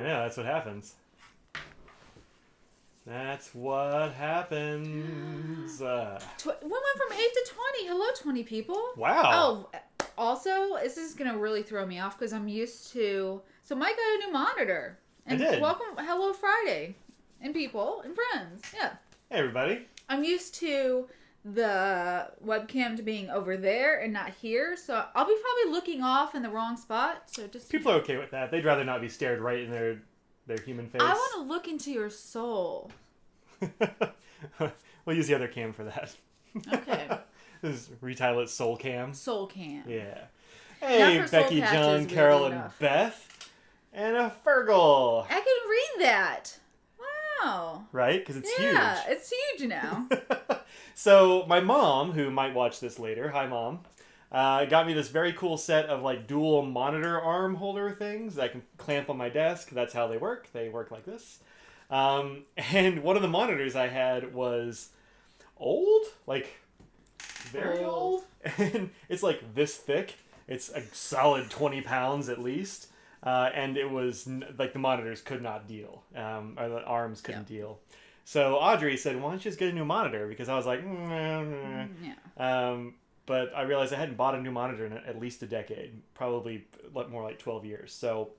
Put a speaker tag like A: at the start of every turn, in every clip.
A: know, that's what happens. That's what happens.
B: We went from 8 to 20. Hello, 20 people.
A: Wow.
B: Oh, also, this is going to really throw me off because I'm used to... So Mike got a new monitor. And
A: I did.
B: Welcome, hello Friday. And people, and friends. Yeah.
A: Hey, everybody.
B: I'm used to the webcam to being over there and not here. So I'll be probably looking off in the wrong spot. So just...
A: People are okay with that. They'd rather not be stared right in their human face.
B: I want to look into your soul.
A: We'll use the other cam for that.
B: Okay.
A: This is retitle it Soul Cam.
B: Soul cam.
A: Yeah. Hey,
B: Not for
A: Becky,
B: soul
A: John,
B: patches,
A: Carol,
B: weirdly
A: and
B: enough.
A: Beth. And a Fergal.
B: I can read that. Wow.
A: Right? Because it's huge.
B: Yeah, it's huge now.
A: So my mom, who might watch this later, hi Mom, got me this very cool set of like dual monitor arm holder things that I can clamp on my desk. That's how they work. They work like this. And one of the monitors I had was old, like very old. And it's like this thick. It's a solid 20 pounds at least. And it was like the monitors could not deal, or the arms couldn't deal. So Audrey said, why don't you just get a new monitor? Because I was like,
B: Yeah.
A: But I realized I hadn't bought a new monitor in at least a decade, probably more like 12 years. So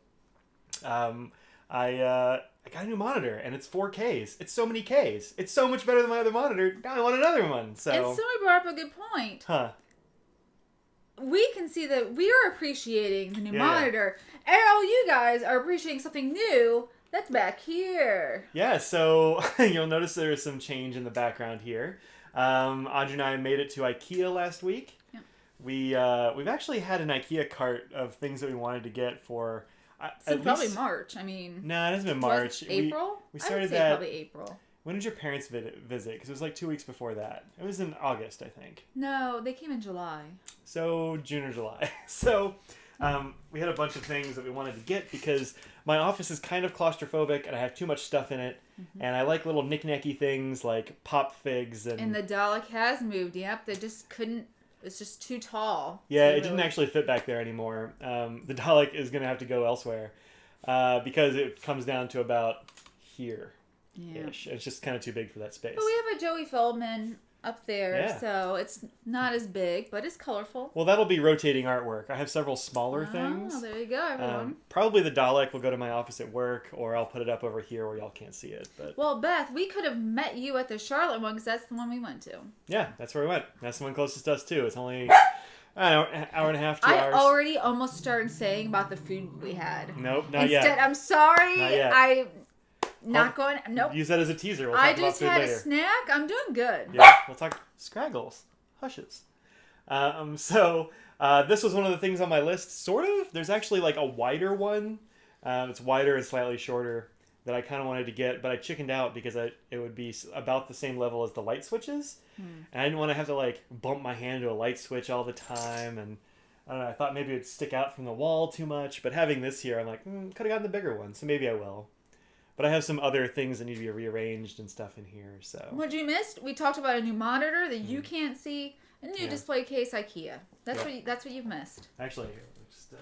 A: I got a new monitor, and it's 4Ks. It's so many Ks. It's so much better than my other monitor. Now I want another one. So.
B: And somebody brought up a good point.
A: Huh.
B: We can see that we are appreciating the new
A: Yeah.
B: monitor. And all you guys are appreciating something new that's back here.
A: Yeah, so you'll notice there is some change in the background here. Audrey and I made it to IKEA last week.
B: Yeah.
A: We've actually had an IKEA cart of things that we wanted to get for
B: Since probably March. I mean...
A: No, it hasn't been March.
B: April?
A: We started
B: I would say
A: that...
B: probably April.
A: When did your parents visit? Because it was like 2 weeks before that. It was in August, I think.
B: No, they came in July.
A: So, June or July. So, we had a bunch of things that we wanted to get because my office is kind of claustrophobic and I have too much stuff in it. Mm-hmm. And I like little knick-knacky things like pop figs. And
B: the Dalek has moved. Yep, they just couldn't... It's just too tall.
A: Yeah, it didn't actually fit back there anymore. The Dalek is going to have to go elsewhere because it comes down to about here.
B: Yeah.
A: It's just kind of too big for that space.
B: But we have a Joey Feldman up there, so it's not as big, but it's colorful.
A: Well, that'll be rotating artwork. I have several smaller things.
B: Oh, there you go, everyone.
A: Probably the Dalek will go to my office at work, or I'll put it up over here where y'all can't see it. But
B: well, Beth, we could have met you at the Charlotte one because that's the one we went to.
A: Yeah, that's where we went. That's the one closest to us, too. It's only an hour and a half, 2 hours.
B: I already almost started saying about the food we had.
A: Nope, not yet.
B: Instead, I'm sorry.
A: Not yet.
B: Nope.
A: Use that as a teaser. We'll talk about food later.
B: I just had a snack. I'm doing good.
A: Yeah, we'll talk scraggles, hushes. So this was one of the things on my list, sort of. There's actually like a wider one. It's wider and slightly shorter that I kind of wanted to get, but I chickened out because it would be about the same level as the light switches. And I didn't want to have to like bump my hand to a light switch all the time. And I don't know, I thought maybe it would stick out from the wall too much, but having this here, I'm like, could have gotten the bigger one, so maybe I will. But I have some other things that need to be rearranged and stuff in here, so...
B: What you missed? We talked about a new monitor that you can't see. A new display case IKEA. That's what you've missed.
A: Actually, here, just,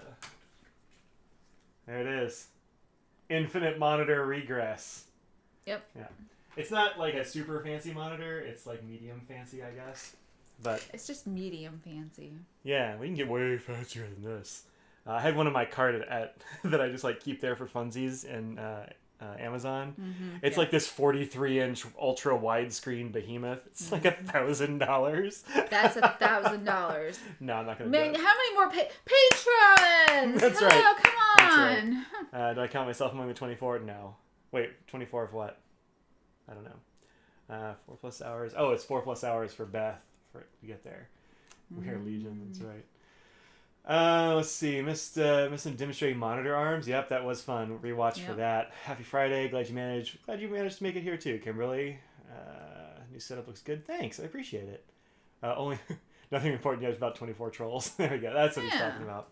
A: there it is. Infinite monitor regress.
B: Yep.
A: Yeah. It's not like a super fancy monitor. It's like medium fancy, I guess. But
B: it's just medium fancy.
A: Yeah, we can get way fancier than this. I had one in my cart at that I just like keep there for funsies and Amazon. It's like this 43-inch ultra widescreen behemoth. It's like $1,000.
B: That's $1,000.
A: No, I'm not gonna.
B: How many more patrons?
A: That's
B: Hello,
A: right.
B: Come on.
A: That's right. Do I count myself among the 24? No. Wait, 24 of what? I don't know. 4+ hours. Oh, it's 4+ hours for Beth to get there. We're here, Legion. That's right. Let's see. Missed some demonstrating monitor arms. Yep, that was fun. Rewatch for that. Happy Friday. Glad you managed to make it here too, Kimberly. New setup looks good. Thanks. I appreciate it. Only nothing important yet about 24 trolls. There we go. That's what he's talking about.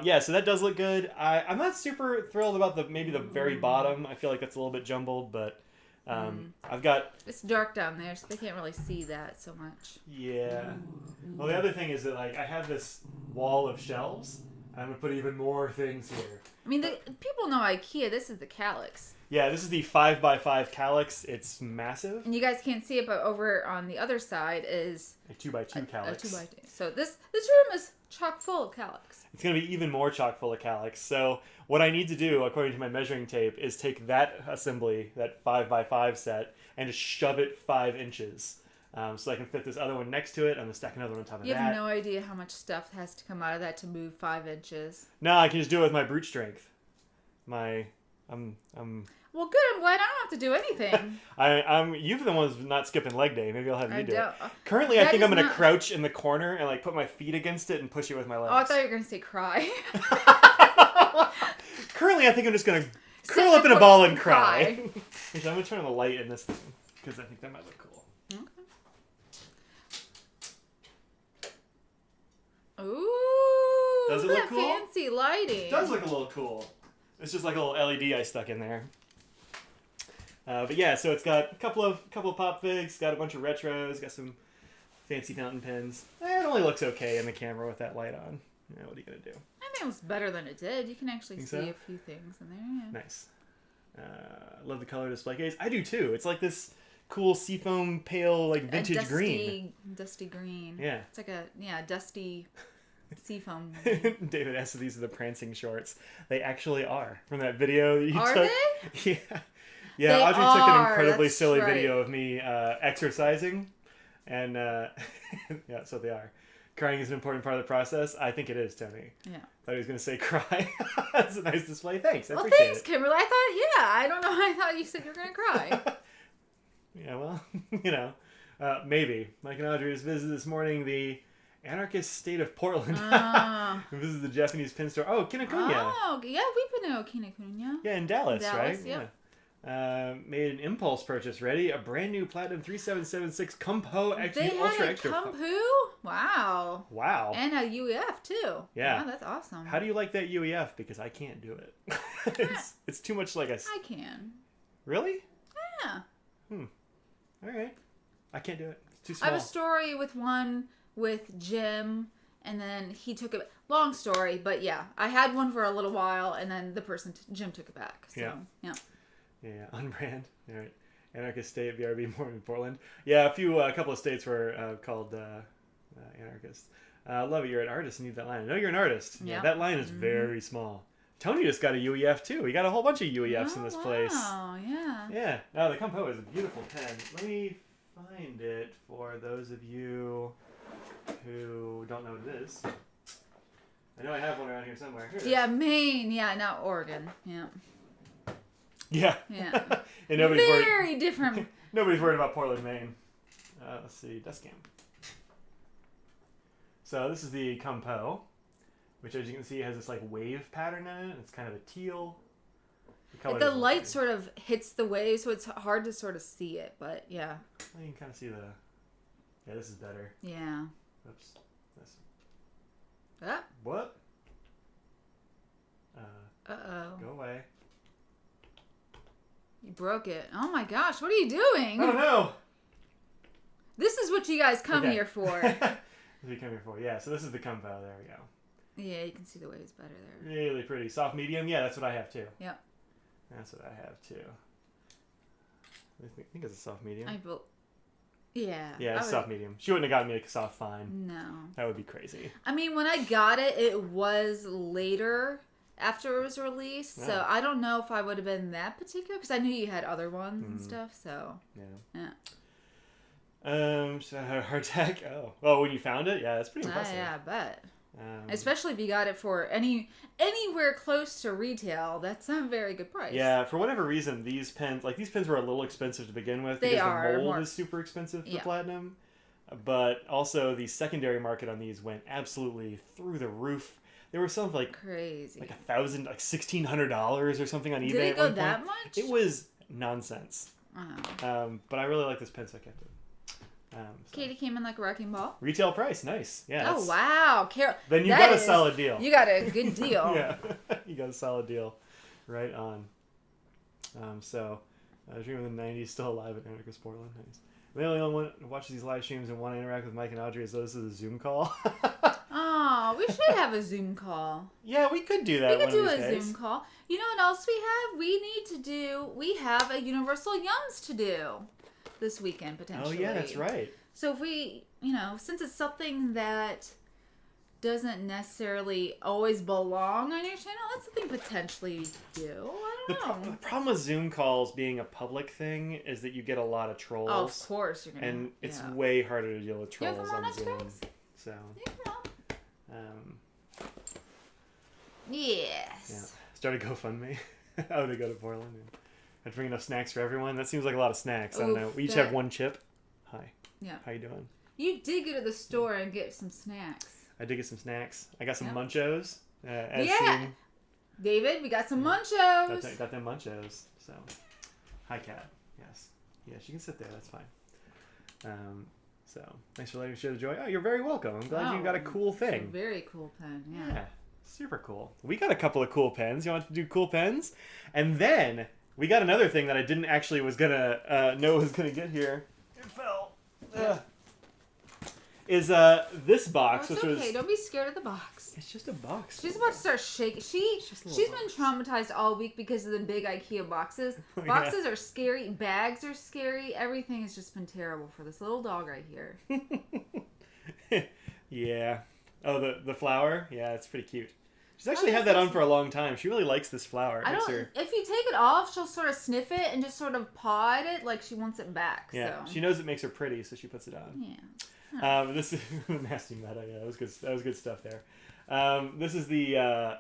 A: Yeah, so that does look good. I'm not super thrilled about the very bottom. I feel like that's a little bit jumbled, but I've got...
B: It's dark down there, so they can't really see that so much.
A: Yeah. Well, the other thing is that like I have this wall of shelves. I'm gonna put even more things here.
B: I mean, people know IKEA. This is the calyx.
A: Yeah, this is the 5x5 calyx. It's massive.
B: And you guys can't see it, but over on the other side is
A: a 2x2 calyx.
B: A 2x2. So this room is chock full of calyx.
A: It's going to be even more chock full of calyx. So what I need to do, according to my measuring tape, is take that assembly, that 5x5 set, and just shove it 5 inches. So I can fit this other one next to it. I'm going to stack another one on top of that.
B: You have no idea how much stuff has to come out of that to move 5 inches.
A: No, I can just do it with my brute strength.
B: Well, good. I'm glad I don't have to do anything.
A: You're the ones not skipping leg day. Maybe I'll have you do it. Currently,
B: That
A: I think I'm going to
B: not...
A: crouch in the corner and like put my feet against it and push it with my legs.
B: Oh, I thought you were going to say cry.
A: Currently, I think I'm just going to curl up in a ball and cry. Actually, I'm going to turn on the light in this thing because I think that might look cool.
B: Okay. Ooh,
A: does it look cool?
B: Fancy lighting.
A: It does look a little cool. It's just like a little LED I stuck in there. But yeah, so it's got a couple of pop figs, got a bunch of retros, got some fancy fountain pens. It only looks okay in the camera with that light on. You know, what are you gonna do?
B: I think it looks better than it did. You can actually see a few things in there. Yeah.
A: Nice. Love the color display case. I do too. It's like this cool seafoam pale, like vintage green.
B: Dusty green.
A: Yeah.
B: It's like a dusty seafoam.
A: David asked if these are the prancing shorts. They actually are. From that video that you
B: took.
A: They? Yeah. Yeah,
B: they
A: Audrey took an incredibly
B: That's
A: silly
B: right.
A: video of me exercising. And yeah, that's what they are. Crying is an important part of the process. I think it is, Tony.
B: Yeah.
A: Thought he was going to say cry. That's a nice display. Thanks. I
B: well,
A: appreciate
B: thanks,
A: it.
B: Kimberly. I don't know. I thought you said you were going to cry.
A: Yeah, well, you know, maybe. Mike and Audrey just visited this morning the anarchist state of Portland. We visited the Japanese pin store. Oh, Kinokuniya.
B: Oh, yeah, we've been to Kinokuniya.
A: Yeah, in Dallas, right?
B: Yep.
A: Yeah. Made an impulse purchase ready. A brand new Platinum 3776 Kumpo XU
B: They
A: Ultra
B: had a
A: Extra.
B: Kumpu? Wow.
A: Wow.
B: And a UEF, too.
A: Yeah.
B: Wow, that's awesome.
A: How do you like that UEF? Because I can't do it. it's too much like a...
B: I can.
A: Really?
B: Yeah.
A: All right. I can't do it. It's too small.
B: I have a story with Jim, and then he took it. Long story, but yeah. I had one for a little while, and then Jim took it back. So, yeah.
A: Yeah, on brand. All right. Anarchist State, BRB, Mormon, Portland. Yeah, a couple of states were called anarchist. Love it. You're an artist and need that line. I know you're an artist.
B: Yeah.
A: That line is very small. Tony just got a UEF too. We got a whole bunch of UEFs in this place.
B: Oh, yeah.
A: Yeah. No, the Kumpo is a beautiful pen. Let me find it for those of you who don't know what it is. I know I have one around here somewhere. Here it is.
B: Yeah, Maine. Yeah, not Oregon. Yeah.
A: Yeah.
B: Yeah.
A: And nobody's
B: Very
A: worried.
B: different.
A: Nobody's worried about Portland, Maine. Let's see, dust cam. So this is the Kumpo, which, as you can see, has this like wave pattern in it. It's kind of a teal.
B: The light sort of hits the wave, so it's hard to sort of see it. But yeah.
A: Well, you can kind of see the. Yeah, this is better.
B: Yeah.
A: Oops. This.
B: Ah.
A: What?
B: Uh-oh.
A: Go away.
B: You broke it. Oh my gosh, what are you doing?
A: Oh no!
B: This is what you guys come here for.
A: What you come here for? Yeah, so this is the Kumpo. There we go.
B: Yeah, you can see the waves better there.
A: Really pretty. Soft medium? Yeah, that's what I have too.
B: Yep.
A: That's what I have too. I think it's a soft medium.
B: Yeah.
A: Yeah, it's soft medium. She wouldn't have gotten me a soft fine.
B: No.
A: That would be crazy.
B: I mean, when I got it, it was later after it was released, so I don't know if I would have been that particular, because I knew you had other ones and stuff, so.
A: Yeah. So hardtack. Oh, when you found it? Yeah, that's pretty impressive.
B: Yeah, I bet. Especially if you got it for anywhere close to retail, that's a very good price.
A: Yeah, for whatever reason, these pens were a little expensive to begin with because the mold is super expensive for platinum. But also the secondary market on these went absolutely through the roof. There were some
B: crazy,
A: like $1,000, like $1,600 or something on eBay.
B: Did it go that much?
A: It was nonsense.
B: Oh.
A: But I really like this pen, so I kept it.
B: Katie came in like a wrecking ball.
A: Retail price, nice. Yeah.
B: Oh wow,
A: then you got a solid deal.
B: You got a good deal.
A: Yeah, you got a solid deal, right on. Dream of the '90s still alive at Anarchist Portland. Nice. The only one who watches these live streams and want to interact with Mike and Audrey is this is a Zoom call.
B: Oh, Oh, we should have a Zoom call.
A: Yeah, we could do that.
B: We could do
A: one of
B: a
A: these days.
B: Zoom call. You know what else we have? We have a Universal Yums to do this weekend, potentially.
A: Oh, yeah, that's right.
B: So if we, since it's something that doesn't necessarily always belong on your channel, that's something potentially do. I don't know.
A: The problem with Zoom calls being a public thing is that you get a lot of trolls.
B: Oh, of course you're gonna.
A: And it's way harder to deal with
B: You have
A: trolls
B: them
A: on Zoom.
B: Xbox?
A: So.
B: Yes.
A: Yeah. Start a GoFundMe. To go to Portland. Had to bring enough snacks for everyone. That seems like a lot of snacks. I don't know. We each have one chip. Hi.
B: Yeah.
A: How you doing?
B: You did go to the store and get some snacks.
A: I did get some snacks. I got some Munchos. As
B: yeah.
A: seen.
B: David, we got some Munchos.
A: Got them Munchos. So, hi, Kat. Yes. Yeah, she can sit there. That's fine. So, thanks for letting me share the joy. Oh, you're very welcome. I'm glad you got a cool thing.
B: It's a very cool pen. Yeah.
A: Super cool. We got a couple of cool pens. You want to do cool pens? And then we got another thing that I didn't actually was gonna know was gonna get here. It fell. Is this box,
B: it's
A: which
B: okay.
A: was.
B: Don't be scared of the box.
A: It's just a box.
B: She's about to start shaking. She's been traumatized all week because of the big IKEA boxes. Boxes are scary. Bags are scary. Everything has just been terrible for this little dog right here.
A: Yeah. Oh, the flower? Yeah, it's pretty cute. She's actually had that on for a long time. She really likes this flower.
B: If you take it off, she'll sort of sniff it and just sort of paw at it like she wants it back.
A: Yeah,
B: so.
A: She knows it makes her pretty, so she puts it on.
B: Yeah.
A: This is nasty meta. Yeah, that was good. That was good stuff there. This is the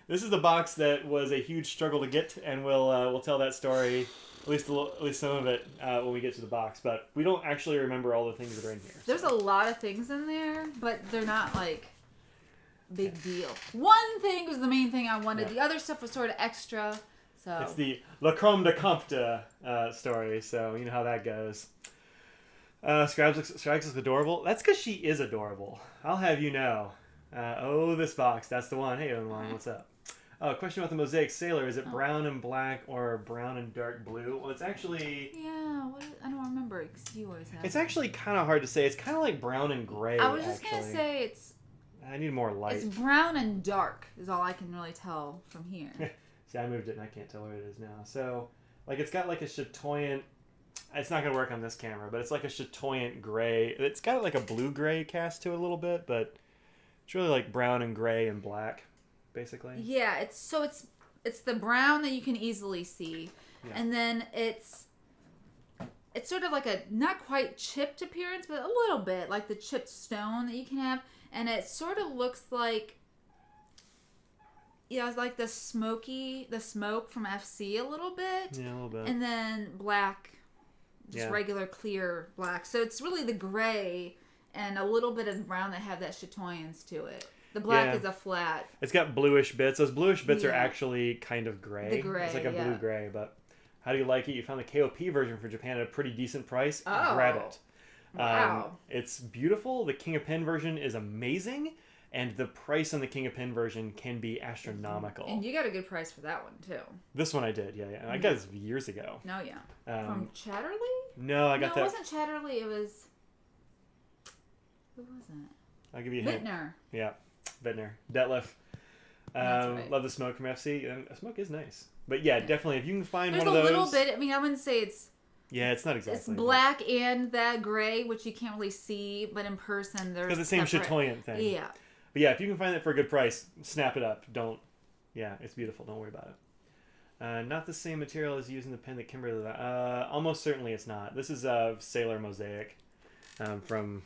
A: this is the box that was a huge struggle to get, and we'll tell that story at least some of it when we get to the box. But we don't actually remember all the things that are in here.
B: There's a lot of things in there, but they're not like big deal. One thing was the main thing I wanted. The other stuff was sort of extra. So
A: it's the Le Crome de Compte story. So you know how that goes. Scribes looks adorable. That's because she is adorable. I'll have you know. This box. That's the one. Hey, Owen, what's up? Question about the Mosaic Sailor. Is it brown and black or brown and dark blue? Well, it's actually...
B: Yeah, I don't remember. Because you always have
A: It's actually kind of hard to say. It's kind of like brown and gray,
B: I was just going to say it's...
A: I need more light.
B: It's brown and dark is all I can really tell from here.
A: See, I moved it and I can't tell where it is now. So, like, it's got like a chatoyant... It's not going to work on this camera, but it's like a chatoyant gray. It's got like a blue-gray cast to it a little bit, but it's really like brown and gray and black, basically.
B: Yeah, it's the brown that you can easily see, and then it's sort of like a not quite chipped appearance, but a little bit like the chipped stone that you can have, and it sort of looks like it's like the smoke from FC a little bit.
A: Yeah, a little bit.
B: And then black, just regular clear black. So it's really the gray and a little bit of brown that have that chatoyance to it. The black is a flat.
A: It's got bluish bits. Those bluish bits are actually kind of gray.
B: The gray,
A: it's like a blue-gray, but how do you like it? You found the KOP version for Japan at a pretty decent price.
B: Oh.
A: Grab it.
B: Wow.
A: It's beautiful. The King of Pen version is amazing, and the price on the King of Pen version can be astronomical.
B: And you got a good price for that one, too.
A: This one I did, yeah. I got this years ago.
B: No, yeah. From Chatterley?
A: No, I got that.
B: No, it wasn't Chatterley. It was... Who was it?
A: I'll give you a hint.
B: Bittner.
A: Yeah, Bittner. Detlef.
B: That's right.
A: Love the smoke from FC. Smoke is nice. But yeah, definitely, if you can find
B: There's
A: one of those...
B: There's a little bit... I mean, I wouldn't say it's...
A: Yeah, it's not exactly.
B: It's black and that gray, which you can't really see, but in person, there's
A: the same chatoyant thing.
B: Yeah.
A: But yeah, if you can find it for a good price, snap it up. Yeah, it's beautiful. Don't worry about it. Not the same material as using the pen that Kimberly... almost certainly it's not. This is a Sailor Mosaic from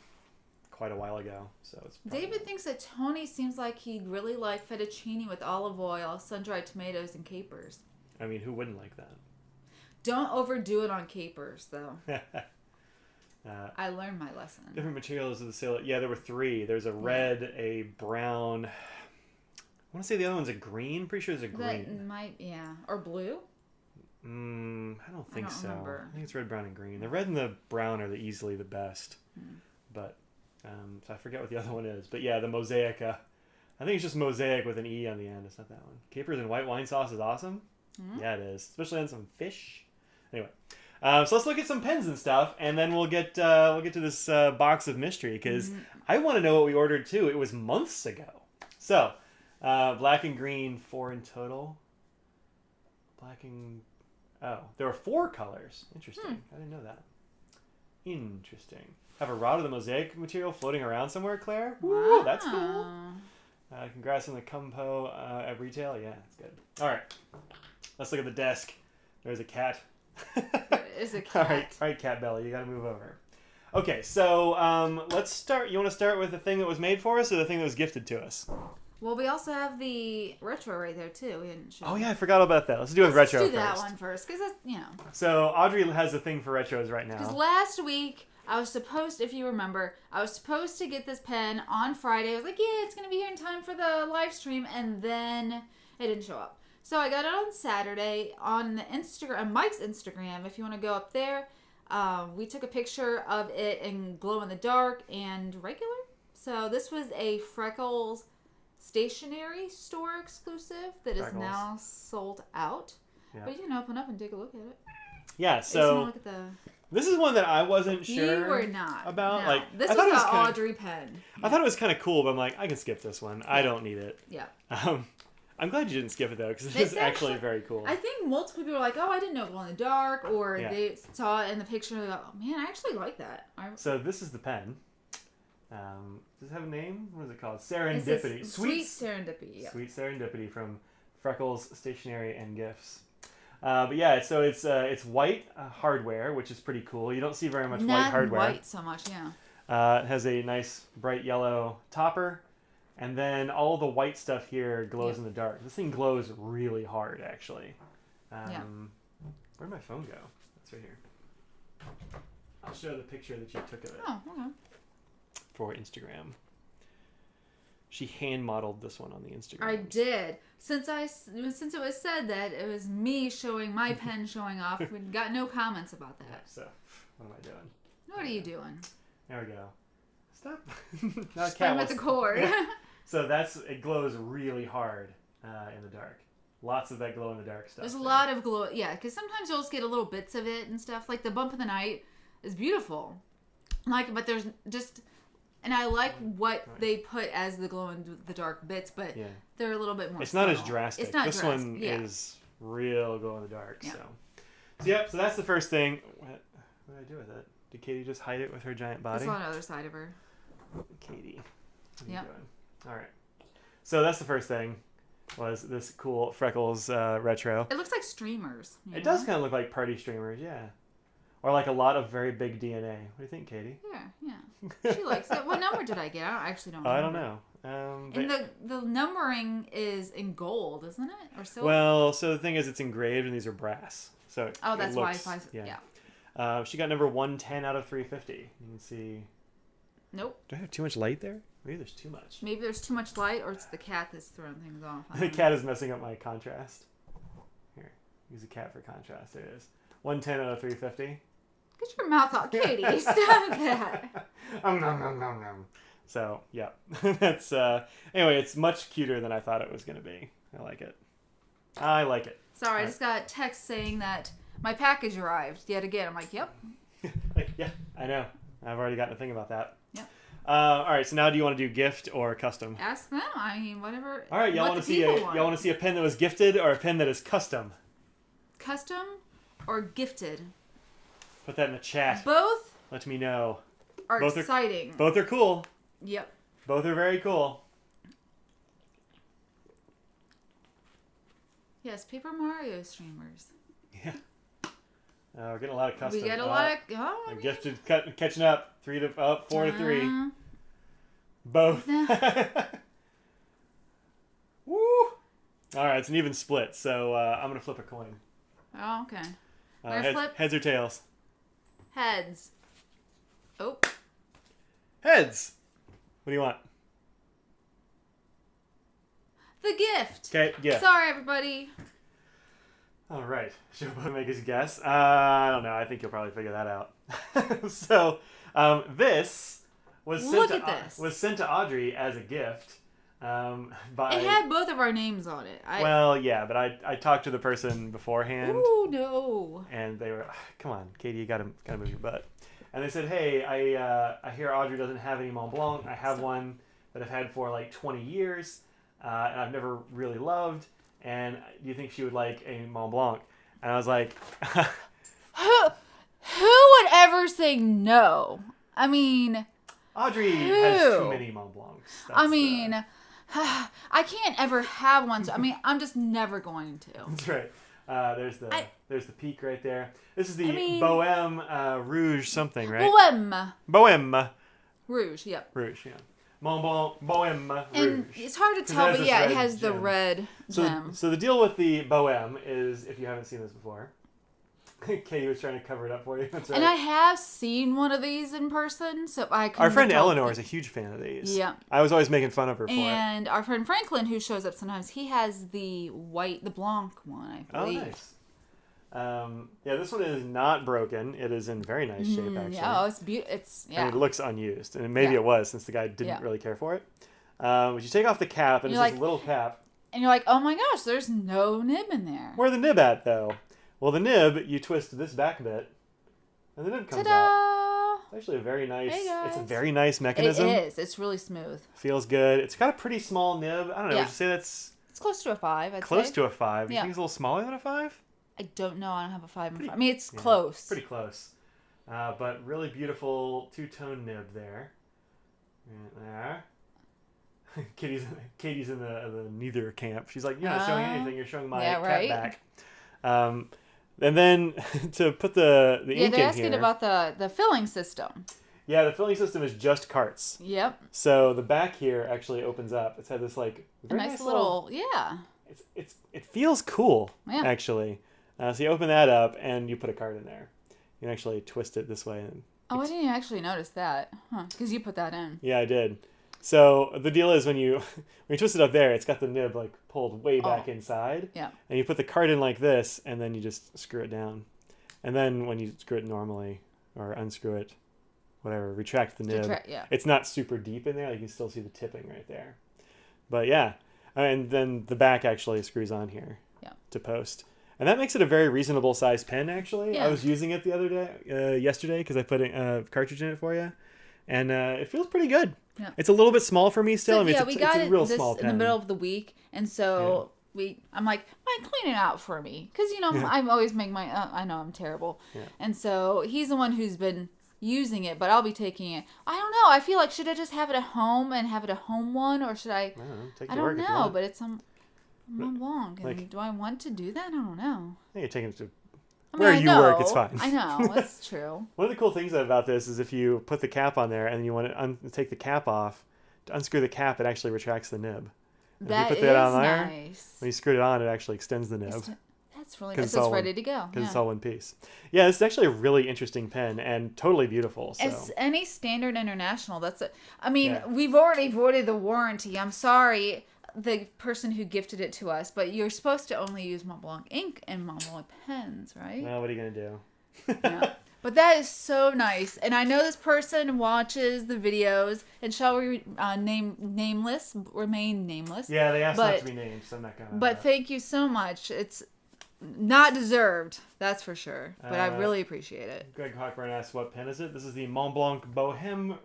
A: quite a while ago. So it's probably...
B: David thinks that Tony seems like he'd really like fettuccine with olive oil, sun-dried tomatoes, and capers.
A: I mean, who wouldn't like that?
B: Don't overdo it on capers, though. I learned my lesson.
A: Different materials of the Sailor... Yeah, there were 3. There's a red, a brown... I want to say the other one's a green. Pretty sure there's a green.
B: That might, yeah. Or blue?
A: I don't think so.
B: Remember.
A: I think it's red, brown, and green. The red and the brown are easily the best. But, so I forget what the other one is. But yeah, the Mosaic, I think it's just Mosaic with an E on the end. It's not that one. Capers and white wine sauce is awesome. Yeah, it is. Especially on some fish. Anyway. So let's look at some pens and stuff, and then we'll get to this box of mystery, because I want to know what we ordered too. It was months ago. So, black and green, 4 in total. There were 4 colors. Interesting. I didn't know that. Interesting. Have a rod of the mosaic material floating around somewhere, Claire? Woo,
B: wow.
A: That's cool. Congrats on the compo at retail. Yeah, it's good. All right. Let's look at the desk. There's a cat.
B: There is a cat.
A: All right, Cat Belly, you got to move over. Okay, so let's start. You want to start with the thing that was made for us, or the thing that was gifted to us?
B: Well, we also have the retro right there too. We didn't show.
A: Oh yeah, I forgot about that. Let's do with retro
B: Let's do
A: first.
B: that one first, because that's, you know.
A: So Audrey has a thing for retros right now.
B: Because last week I was supposed, if you remember, I was supposed to get this pen on Friday. I was like, yeah, it's gonna be here in time for the live stream, and then it didn't show up. So I got it on Saturday on the Instagram, Mike's Instagram. If you want to go up there, we took a picture of it in glow in the dark and regular. So this was a Freckles stationery store exclusive that is now sold out. Yeah. But you can open up and take a look at it.
A: Yeah, so
B: look at the...
A: this is one that I wasn't sure
B: you were not
A: about.
B: No.
A: Like,
B: this
A: I
B: was
A: thought
B: the Audrey pen.
A: I thought it was kind of cool, but I'm like, I can skip this one. I don't need it.
B: Yeah.
A: I'm glad you didn't skip it though, because this is actually very cool.
B: I think multiple people were like, "Oh, I didn't know glow in the dark," or they saw it in the picture and they go, "Oh man, I actually like that."
A: So this is the pen. Does it have a name? What is it called? Serendipity.
B: Sweet Serendipity. Yep.
A: Sweet Serendipity from Freckles Stationery and Gifts. But yeah, so it's white hardware, which is pretty cool. You don't see very much white hardware.
B: Not white so much, yeah.
A: It has a nice bright yellow topper, and then all the white stuff here glows in the dark. This thing glows really hard, actually. Where'd my phone go? It's right here. I'll show the picture that you took of it.
B: Oh, okay.
A: For Instagram. She hand modeled this one on the Instagram.
B: I did. Since it was said that it was me showing my pen showing off, we got no comments about that.
A: So, what am I doing?
B: What are you doing?
A: There we go. Stop.
B: Just playing with the cord.
A: Yeah. So it glows really hard in the dark. Lots of that glow in the dark stuff.
B: There's a lot of glow. Yeah, because sometimes you'll just get a little bits of it and stuff. Like the bump of the night is beautiful. But there's just... And I like what they put as the glow in the dark bits, but they're a little bit more
A: It's
B: subtle.
A: not as drastic.
B: It's not
A: this
B: drastic.
A: one is real glow in the dark.
B: Yeah.
A: So that's the first thing. What did I do with it? Did Katie just hide it with her giant body?
B: It's on the other side of her.
A: Katie. What are you doing? All right. So that's the first thing. Was this cool Freckles retro.
B: It looks like streamers.
A: It does kind of look like party streamers, yeah. Or like a lot of very big DNA. What do you think, Katie?
B: Yeah. She likes it. What number did I get? I actually don't remember.
A: I don't know.
B: And the numbering is in gold, isn't it? Or silver?
A: Well, so the thing is, it's engraved and these are brass. So
B: that's
A: looks,
B: why.
A: Yeah. She got number 110 out of 350. You can see.
B: Nope.
A: Do I have too much light there? Maybe there's too much.
B: Maybe there's too much light, or it's the cat that's throwing things off.
A: The cat is messing up my contrast. Here, use a cat for contrast. There it is. 110 out of 350.
B: Get your mouth out, Katie. Stop that.
A: So, yeah. That's, anyway, it's much cuter than I thought it was going to be. I like it.
B: Sorry, I just got a text saying that my package arrived yet again. I'm like, yep.
A: Yeah, I know. I've already gotten a thing about that.
B: Yep.
A: All right, so now do you want to do gift or custom?
B: Ask them. I mean, whatever.
A: All right, y'all want to see a pen that was gifted or a pen that is custom?
B: Custom or gifted?
A: Put that in the chat.
B: Both.
A: Let me know.
B: Both exciting.
A: Both are cool.
B: Yep.
A: Both are very cool.
B: Yes, Paper Mario streamers.
A: Yeah. We're getting a lot of custom.
B: We get a lot of...
A: Gifted catching up. 4 to 3. Both. Woo! All right, it's an even split, so I'm going to flip a coin.
B: Oh, okay. Flip?
A: Heads or tails?
B: Heads. Oh.
A: Heads! What do you want?
B: The gift.
A: Okay, gift.
B: Sorry, everybody.
A: All right. Should we make his guess? I don't know. I think you'll probably figure that out. So, this was sent to Audrey as a gift. By,
B: it had both of our names on it.
A: Well, yeah, but I talked to the person beforehand.
B: Ooh, no.
A: And they were, come on, Katie, you gotta move your butt. And they said, hey, I hear Audrey doesn't have any Montblanc. I have one that I've had for like 20 years, and I've never really loved. And do you think she would like a Montblanc? And I was like,
B: who would ever say no? I mean,
A: Audrey has too many Montblancs.
B: I mean, I can't ever have one. So, I mean, I'm just never going to.
A: That's right. There's the peak right there. This is the Boheme Rouge something, right? Boheme
B: Rouge. Yep.
A: Rouge. Yeah. Montblanc Boheme Rouge.
B: And it's hard to tell, but yeah, it has the red gem.
A: So the deal with the Boheme is, if you haven't seen this before, Katie was trying to cover it up for you. That's right.
B: And I have seen one of these in person, so I can.
A: Our friend Eleanor is a huge fan of these.
B: Yeah.
A: I was always making fun of her for it.
B: And our friend Franklin, who shows up sometimes, he has the Blanc one, I believe.
A: Oh, nice. Yeah, this one is not broken. It is in very nice shape, actually.
B: Yeah, it's beautiful.
A: And it looks unused, and maybe it was, since the guy didn't really care for it. But you take off the cap, and it's this little cap.
B: And you're like, oh my gosh, there's no nib in there.
A: Where's the nib at, though? Well, the nib, you twist this back bit, and the nib comes out. It's actually a very nice. It's a very nice mechanism.
B: It is. It's really smooth.
A: Feels good. It's got a pretty small nib. I don't know. Would you say that's?
B: It's close to a 5.
A: Close to a 5. You think it's a little smaller than a 5?
B: I don't know. I don't have a 5 in front. I mean, it's close.
A: Pretty close. But really beautiful two-tone nib there. And there. Katie's in the neither camp. She's like, you're not showing anything. You're showing my cat back. And then to put the ink in here.
B: They're asking about the filling system.
A: Yeah, the filling system is just carts.
B: Yep.
A: So the back here actually opens up. It's had this like very
B: nice little
A: It feels cool actually. So you open that up and you put a cart in there. You can actually twist it this way. And
B: I didn't actually notice that, because you put that in.
A: Yeah, I did. So the deal is when you twist it up there, it's got the nib like pulled way back inside.
B: Yeah.
A: And you put the cart in like this, and then you just screw it down. And then when you screw it normally, or unscrew it, whatever, retract the nib. It's not super deep in there. You can still see the tipping right there. But yeah. And then the back actually screws on here to post. And that makes it a very reasonable size pen, actually. Yeah. I was using it the other day, yesterday, because I put a cartridge in it for you. And it feels pretty good. Yeah. It's a little bit small for me still.
B: So,
A: we got it's a real small pen.
B: In the middle of the week. And so I'm like, clean it out for me. Because, I'm always making I know I'm terrible. Yeah. And so he's the one who's been using it, but I'll be taking it. I don't know. I feel like, should I just have it at home and have it a home one? Or should I don't know, but it's Montblanc. Like, do I want to do that? I don't know.
A: I think you're taking it to where you work, it's fine.
B: I know, it's true.
A: One of the cool things about this is if you put the cap on there and you want to take the cap off, to unscrew the cap, it actually retracts the nib. And
B: that
A: if you put that on there,
B: nice.
A: When you screw it on, it actually extends the nib.
B: That's really nice. It's ready to go.
A: Because it's all one piece. Yeah, this is actually a really interesting pen and totally beautiful. So.
B: As any standard international, we've already voided the warranty. I'm sorry, the person who gifted it to us, but you're supposed to only use Montblanc ink and Montblanc pens, right?
A: Well, what are you going to do?
B: Yeah. But that is so nice. And I know this person watches the videos, and shall we remain nameless?
A: Yeah, they asked not to be named, so I'm not going to.
B: But thank you so much. It's not deserved, that's for sure. But I really appreciate it.
A: Greg Cockburn asked, what pen is it? This is the Montblanc Boheme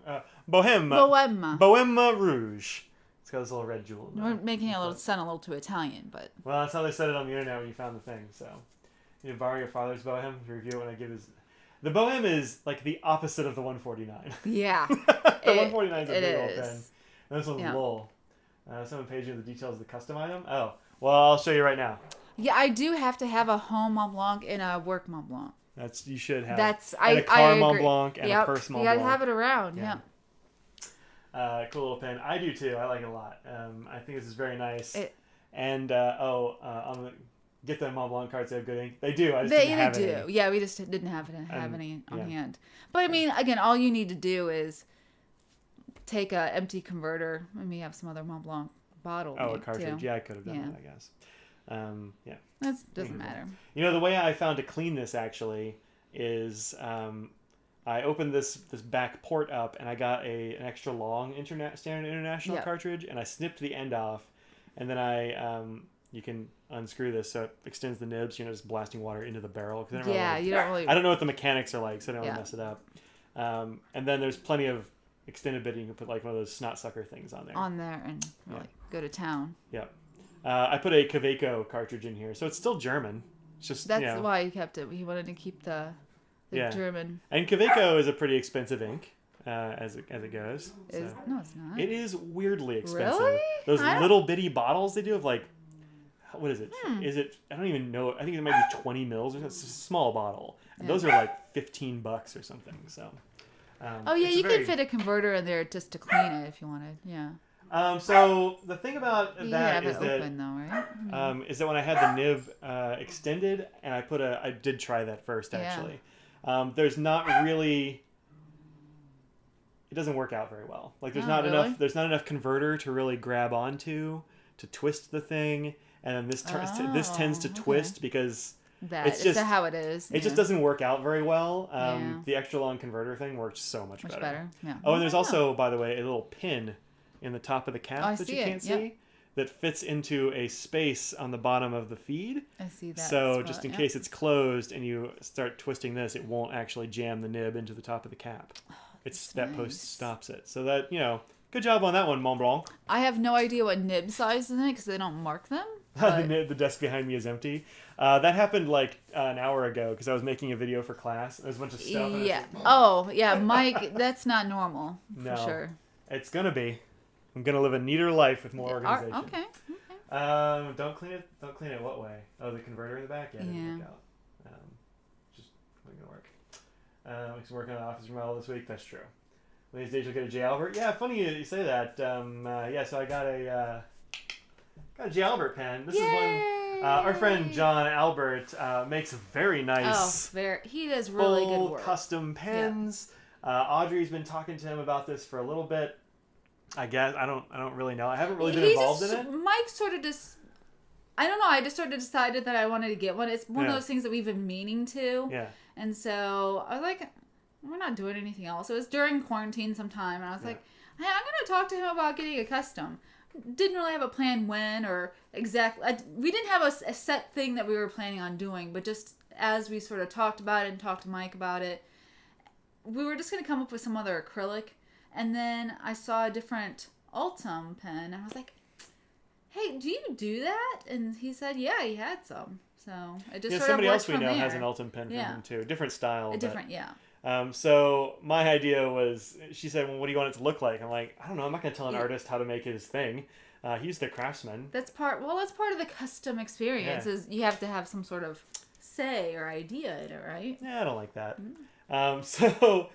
A: Rouge. It's got this little red jewel.
B: We're making it sound a little too Italian, but...
A: Well, that's how they said it on the internet when you found the thing, so... You know, borrow your father's Boheme to review it when I give his... The Boheme is like the opposite of the 149.
B: Yeah.
A: The 149 is a big old pen. And this one's Lowell. Someone paid you the details of the custom item. Oh, well, I'll show you right now.
B: Yeah, I do have to have a home Montblanc and a work Montblanc.
A: You should have.
B: And
A: a car Montblanc and a purse Montblanc.
B: You gotta have it around,
A: cool little pen. I do too. I like it a lot. I think this is very nice. On the get the Montblanc cards, they have good ink. They do. I just didn't have any.
B: Yeah, we just didn't have any on hand. But I mean, again, all you need to do is take a empty converter. And we have some other Montblanc bottle.
A: Oh, a cartridge. Too. Yeah, I could have done that, I guess.
B: That doesn't matter.
A: You know, the way I found to clean this actually is I opened this back port up, and I got an extra long standard international cartridge, and I snipped the end off, and then I you can unscrew this so it extends the nibs, just blasting water into the barrel. Cause
B: you don't really.
A: I don't know what the mechanics are like, so I don't want to mess it up. And then there's plenty of extended bit. You can put like one of those snot sucker things on there.
B: And really go to town.
A: Yep. I put a Kaweco cartridge in here, so it's still German. It's just
B: that's why he kept it. He wanted to keep the German.
A: And Kaweco is a pretty expensive ink, as it goes.
B: No, it's not.
A: It is weirdly expensive.
B: Really?
A: Those little bitty bottles they do of like, what is it? Is it? I don't even know. I think it might be 20 mils or something. It's a small bottle. And those are like $15 or something. So.
B: You can fit a converter in there just to clean it if you wanted. Yeah.
A: So the thing about
B: you
A: that
B: have
A: is
B: it
A: that
B: open, though, right?
A: is that when I had the nib extended, and I did try that first actually. There's not really. It doesn't work out very well. Like there's not enough. There's not enough converter to really grab onto to twist the thing, and then this tends to twist because.
B: It's just how it is.
A: It just doesn't work out very well. The extra long converter thing works so much better.
B: Yeah.
A: Oh, and there's also, by the way, a little pin in the top of the cap that you can't see.
B: Yep.
A: That fits into a space on the bottom of the feed.
B: I see that.
A: So just in case it's closed and you start twisting this, it won't actually jam the nib into the top of the cap. That post stops it. So that, good job on that one, Montblanc.
B: I have no idea what nib size is in it because they don't mark them.
A: The desk behind me is empty. That happened like an hour ago because I was making a video for class. There's a bunch of stuff.
B: Mike, that's not normal.
A: No,
B: for sure.
A: It's gonna be. I'm gonna live a neater life with more organization.
B: Okay.
A: Don't clean it. Don't clean it. What way? Oh, the converter in the back. Yeah, it didn't work out. Just wasn't gonna work. He's working on office remodel this week. That's true. One of these days you'll get a J. Albert. Yeah, funny you say that. So I got a J. Albert pen. This is one. Our friend John Albert makes very nice.
B: He does really
A: full
B: good work.
A: Custom pens. Audrey's been talking to him about this for a little bit. I guess I don't really know. I haven't really been involved in it.
B: Mike sort of just. I don't know. I just sort of decided that I wanted to get one. It's one of those things that we've been meaning to.
A: Yeah.
B: And so I was like, we're not doing anything else. It was during quarantine sometime, and I was like, hey, I'm going to talk to him about getting a custom. Didn't really have a plan when or exactly. We didn't have a set thing that we were planning on doing, but just as we sort of talked about it and talked to Mike about it, we were just going to come up with some other acrylic. And then I saw a different Ultem pen, and I was like, hey, do you do that? And he said, yeah, he had some. So it just sort of
A: somebody
B: worked
A: else we
B: from
A: know
B: there.
A: has an Ultem pen from him too. Different style.
B: So
A: my idea was, she said, well, what do you want it to look like? I'm like, I don't know. I'm not going to tell an artist how to make his thing. He's the craftsman.
B: That's part of the custom experience is you have to have some sort of say or idea in it, right?
A: Yeah, I don't like that. So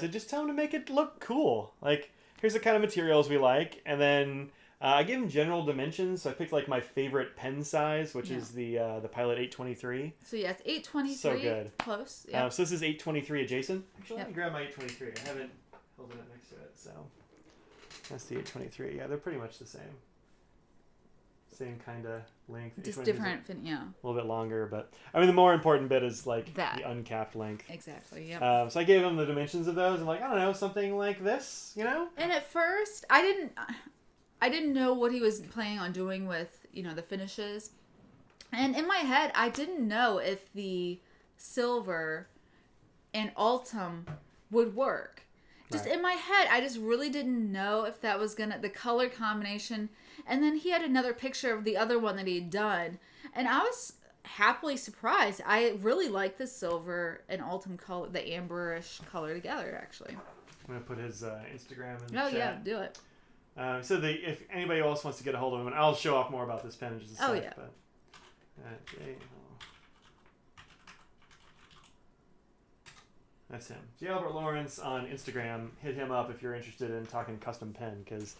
A: just tell him to make it look cool. Like, here's the kind of materials we like. And then I gave him general dimensions. So I picked like my favorite pen size, which is the Pilot 823.
B: So it's 823.
A: So good.
B: Close. Yeah.
A: So this is 823 adjacent. Actually, let me grab my 823. I haven't held it up next to it. So that's the 823. Yeah, they're pretty much the same. Same kind of length.
B: Just different,
A: a little bit longer, but I mean the more important bit is like
B: that.
A: The uncapped length.
B: Exactly. Yeah.
A: So I gave him the dimensions of those. I'm like, I don't know, something like this,
B: And at first, I didn't know what he was planning on doing with the finishes, and in my head, I didn't know if the silver and Ultem would work. Just in my head, I just really didn't know if that was the color combination. And then he had another picture of the other one that he had done. And I was happily surprised. I really like the silver and Ultem color, the amberish color together, actually.
A: I'm going to put his Instagram in the chat.
B: Oh, yeah, do it.
A: If anybody else wants to get a hold of him, and I'll show off more about this pen in just a sec.
B: Yeah.
A: But, that's him. J. Albert Lawrence on Instagram. Hit him up if you're interested in talking custom pen, because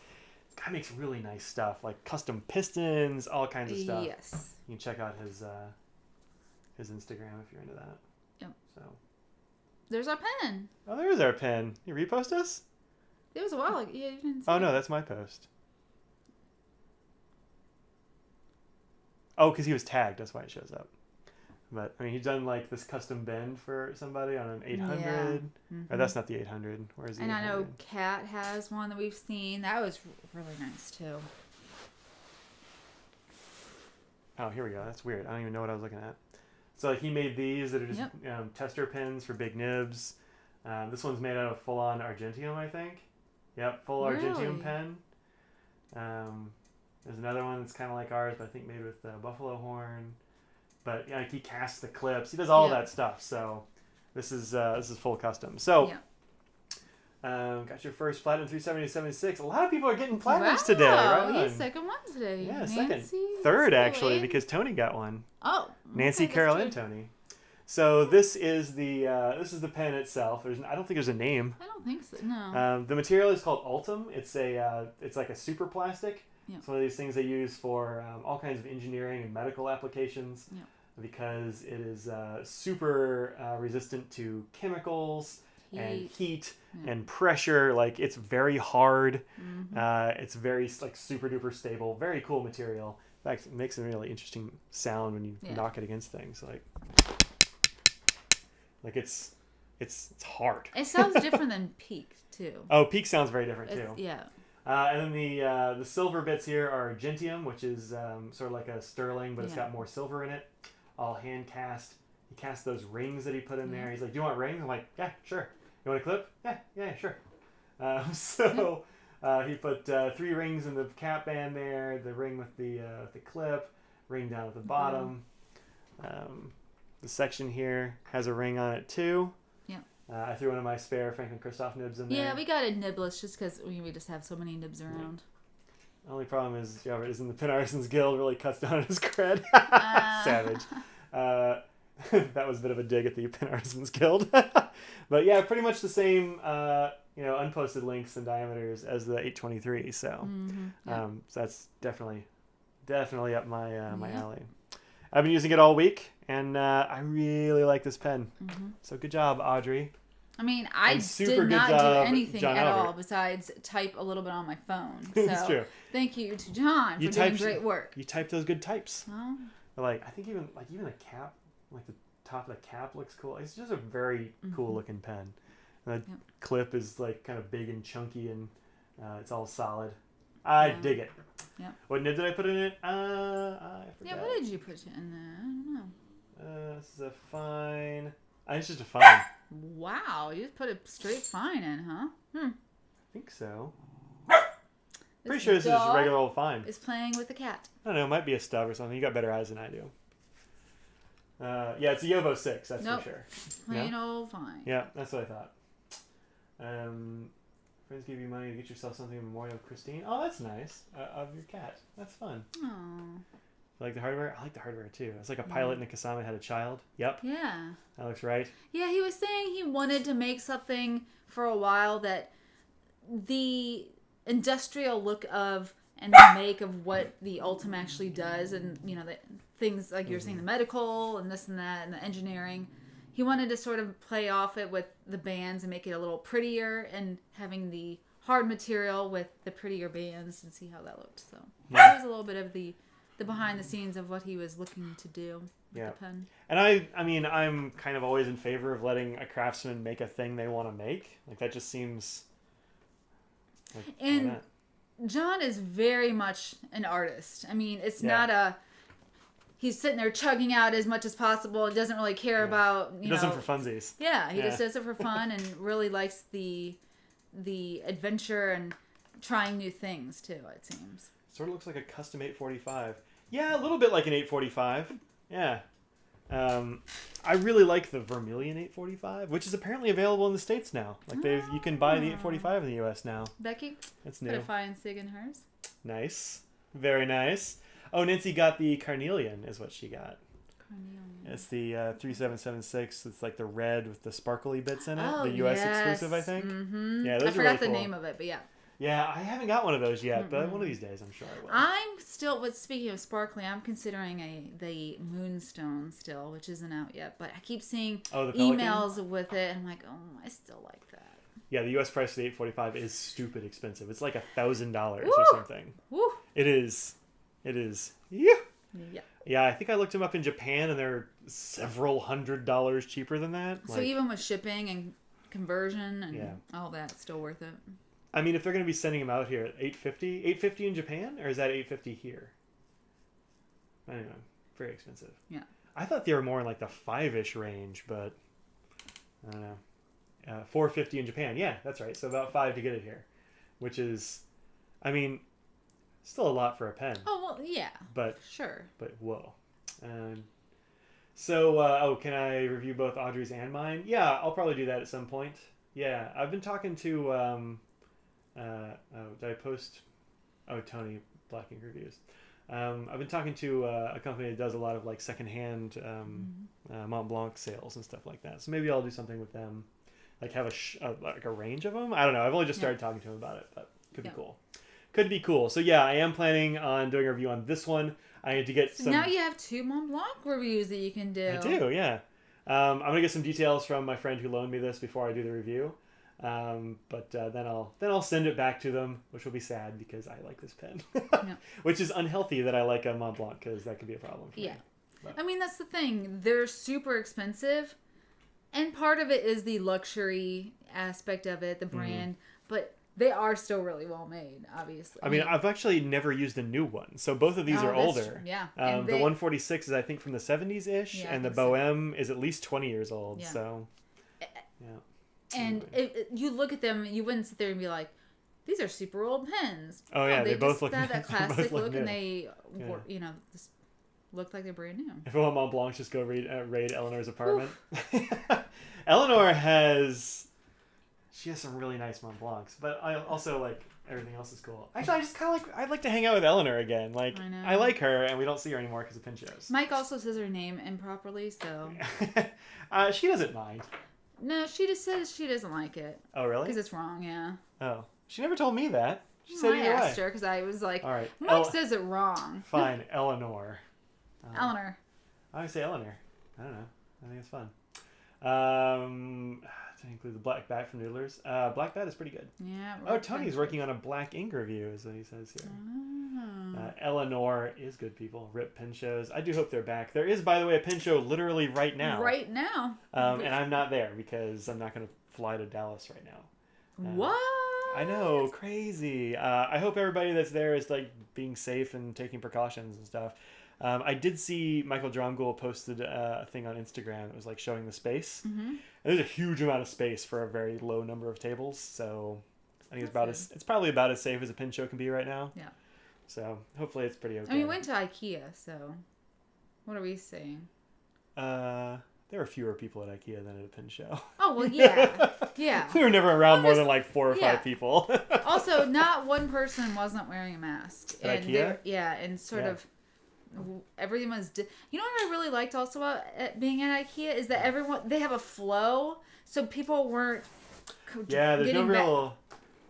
A: this guy makes really nice stuff, like custom pistons, all kinds of stuff.
B: Yes.
A: You can check out his Instagram if you're into that.
B: Yep.
A: So.
B: There's our pen.
A: Oh, there's our pen. You repost us?
B: It was a while ago. Yeah, you didn't see
A: Oh, no, that's my post. Oh, because he was tagged. That's why it shows up. But I mean, he's done like this custom bend for somebody on an 800.
B: Yeah. Mm-hmm.
A: Or that's not the 800. Where's the
B: And
A: 800?
B: I know Kat has one that we've seen. That was really nice too.
A: Oh, here we go. That's weird. I don't even know what I was looking at. So like he made these that are just tester pins for big nibs. This one's made out of full-on Argentium, I think. Yep, full Argentium pen. There's another one that's kind of like ours, but I think made with buffalo horn. But yeah, like he casts the clips. He does all that stuff. So this is full custom. So got your first Platinum 370 to 76. A lot of people are getting Platinums today, right?
B: Wow, second one today.
A: Yeah,
B: Nancy,
A: second. Third, actually, because Tony got one.
B: Oh.
A: Nancy, Carol, and Tony. So this is the pen itself. I don't think there's a name.
B: I don't think so. No.
A: The material is called Ultim. It's like a super plastic.
B: Yeah.
A: It's one of these things they use for all kinds of engineering and medical applications because it is super resistant to chemicals and heat and pressure. Like it's very hard. Mm-hmm. It's very like super duper stable. Very cool material. In fact, it makes a really interesting sound when you knock it against things. Like it's hard.
B: It sounds different than Peak too.
A: Oh, Peak sounds very different too.
B: Yeah.
A: And then the silver bits here are Argentium, which is sort of like a sterling, but it's got more silver in it. All hand cast. He cast those rings that he put in there. He's like, "Do you want rings?" I'm like, "Yeah, sure." You want a clip? Yeah, sure. He put 3 rings in the cap band there. The ring with the clip, ring down at the bottom. The section here has a ring on it too. Yeah. I threw one of my spare Franklin Christoph nibs in there.
B: Yeah, we got a nibless just because we just have so many nibs around.
A: The only problem is Robert isn't the Pen Artisans Guild really cuts down on his cred. Savage. That was a bit of a dig at the Pen Artisans Guild. But yeah, pretty much the same unposted lengths and diameters as the 823. So, so that's definitely up my alley. I've been using it all week, and I really like this pen. So good job, Audrey.
B: I mean, I did not do anything at all besides type a little bit on my phone. So
A: It's true.
B: Thank you to John for doing great work.
A: You type those good types. Oh. Like I think even the cap, like the top of the cap looks cool. It's just a very cool looking pen. And the clip is like kind of big and chunky, and it's all solid. I dig it. Yeah. What nib did I put in it? I forgot.
B: Yeah, what did you put in there? I don't know.
A: This is a fine. It's just a fine.
B: Wow, you just put a straight fine in, huh?
A: I think so. Pretty sure this is just a regular old fine.
B: Is playing with the cat.
A: I don't know. It might be a stub or something. You got better eyes than I do. Yeah, it's a Yovo 6. That's for sure.
B: Plain old fine.
A: Yeah, that's what I thought. Friends give you money to get yourself something memorial of Christine. Oh, that's nice. Of your cat. That's fun.
B: Oh.
A: You like the hardware? I like the hardware too. It's like a pilot in Kasama had a child. Yep.
B: Yeah.
A: That looks right.
B: Yeah, he was saying he wanted to make something for a while that the industrial look of and the make of what the Ultim actually does, and the things like you're saying, the medical and this and that and the engineering. He wanted to sort of play off it with the bands and make it a little prettier, and having the hard material with the prettier bands and see how that looked. So that was a little bit of the behind the scenes of what he was looking to do with the pen.
A: And I mean, I'm kind of always in favor of letting a craftsman make a thing they want to make. Like that just seems like,
B: and John is very much an artist. I mean, it's not he's sitting there chugging out as much as possible and doesn't really care about,
A: he does it for funsies.
B: Yeah, he just does it for fun and really likes the adventure and trying new things too, it seems.
A: Sort of looks like a custom 845. Yeah, a little bit like an 845. Yeah. I really like the Vermilion 845, which is apparently available in the States now. Like you can buy the 845 in the US now.
B: Becky?
A: That's new.
B: Put a fine sig in hers.
A: Nice. Very nice. Oh, Nancy got the Carnelian is what she got.
B: Carnelian.
A: It's the 3776. It's like the red with the sparkly bits in it.
B: Oh,
A: the US exclusive, I think.
B: Mm-hmm.
A: Yeah, those
B: I forgot
A: really
B: the
A: cool.
B: name of it, but yeah.
A: Yeah, I haven't got one of those yet, but one of these days I'm sure I will.
B: I'm still, speaking of sparkly, I'm considering the Moonstone still, which isn't out yet, but I keep seeing emails with it, and I'm like, oh, I still like that.
A: Yeah, the US price for the 845 is stupid expensive. It's like $1,000 or something.
B: Woo!
A: It is. Yeah.
B: Yeah.
A: Yeah, I think I looked them up in Japan, and they're several $100s cheaper than that.
B: So even with shipping and conversion and all that, it's still worth it.
A: I mean, if they're going to be sending them out here at $850 in Japan, or is that $850 here? I don't know. Very expensive.
B: Yeah.
A: I thought they were more in like the 5-ish range, but I don't know. $450 in Japan. Yeah, that's right. So about $5 to get it here, which is, I mean, still a lot for a pen.
B: Oh, well, yeah.
A: But
B: sure.
A: But whoa. So, can I review both Audrey's and mine? Yeah, I'll probably do that at some point. Yeah, I've been talking to, did I post? Oh, Tony, Black Ink Reviews. I've been talking to a company that does a lot of like secondhand Montblanc sales and stuff like that. So maybe I'll do something with them, like have like a range of them. I don't know. I've only just started talking to them about it, but could be cool. Could be cool. So yeah, I am planning on doing a review on this one. I need to get some.
B: Now you have 2 Montblanc reviews that you can do.
A: I do, yeah. I'm gonna get some details from my friend who loaned me this before I do the review. But then I'll send it back to them, which will be sad because I like this pen, which is unhealthy that I like a Montblanc because that could be a problem for me. But.
B: I mean, that's the thing. They're super expensive, and part of it is the luxury aspect of it, the brand, but they are still really well made, obviously.
A: I mean, I've actually never used a new one, so both of these are older.
B: Yeah.
A: The 146 is I think from the 70s-ish, and the Boheme is at least 20 years old. Yeah. So, yeah.
B: And you look at them, you wouldn't sit there and be like, "These are super old pens."
A: Oh yeah, they both look.
B: They have that classic look, and they, just look like they're brand new.
A: If I want Montblanc, just go raid Eleanor's apartment. Eleanor she has some really nice Montblancs, but I also like everything else is cool. Actually, I just kind of I'd like to hang out with Eleanor again. Like I like her, and we don't see her anymore because of pen shows.
B: Mike also says her name improperly, so
A: she doesn't mind.
B: No, she just says she doesn't like it.
A: Oh, really?
B: Because it's wrong, yeah.
A: Oh. She never told me that. She said either way.
B: I asked her because I was like,
A: all right.
B: Mike says it wrong.
A: Fine, Eleanor.
B: Eleanor.
A: I would say Eleanor. I don't know. I think it's fun. To include the Black Bat from Noodlers. Black Bat is pretty good.
B: Yeah.
A: Oh, Tony's working on a Black Ink review, is what he says here. Eleanor is good, people. Rip pen shows. I do hope they're back. There is, by the way, a pen show literally right now.
B: Right now.
A: And I'm not there because I'm not going to fly to Dallas right now.
B: What?
A: I know, crazy. I hope everybody that's there is like being safe and taking precautions and stuff. I did see Michael Dromgoole posted a thing on Instagram that was like showing the space. Mm-hmm. And there's a huge amount of space for a very low number of tables, so I think it's probably about as safe as a pen show can be right now.
B: Yeah.
A: So hopefully it's pretty okay.
B: I mean, we went to IKEA, so what are we saying?
A: There were fewer people at IKEA than at a pen show.
B: Oh, well, yeah. Yeah.
A: We were never around more than like 4 or 5 people.
B: Also, not one person wasn't wearing a mask.
A: At IKEA?
B: And sort of everyone was... You know what I really liked also about being at IKEA is that they have a flow, so people weren't
A: there's no real...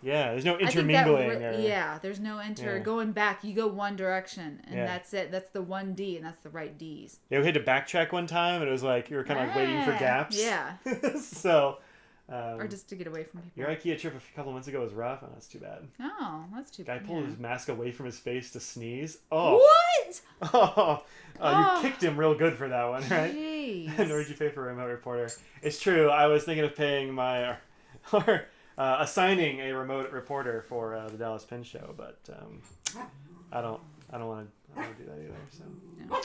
A: Yeah, there's no intermingling.
B: There's no going back. You go one direction, and that's it. That's the one D, and that's the right Ds.
A: Yeah, we had to backtrack one time, and it was like you were kind of like waiting for gaps.
B: Yeah.
A: So...
B: or just to get away from people.
A: Your IKEA trip a couple months ago was rough. Oh, that's too bad.
B: Oh, that's too bad.
A: Guy pulled his mask away from his face to sneeze. Oh.
B: What?
A: You kicked him real good for that one, right?
B: Jeez.
A: Nor did you pay for a remote reporter. It's true. I was thinking of paying or assigning a remote reporter for the Dallas Pen Show, but I don't want to do that either. So.
B: No.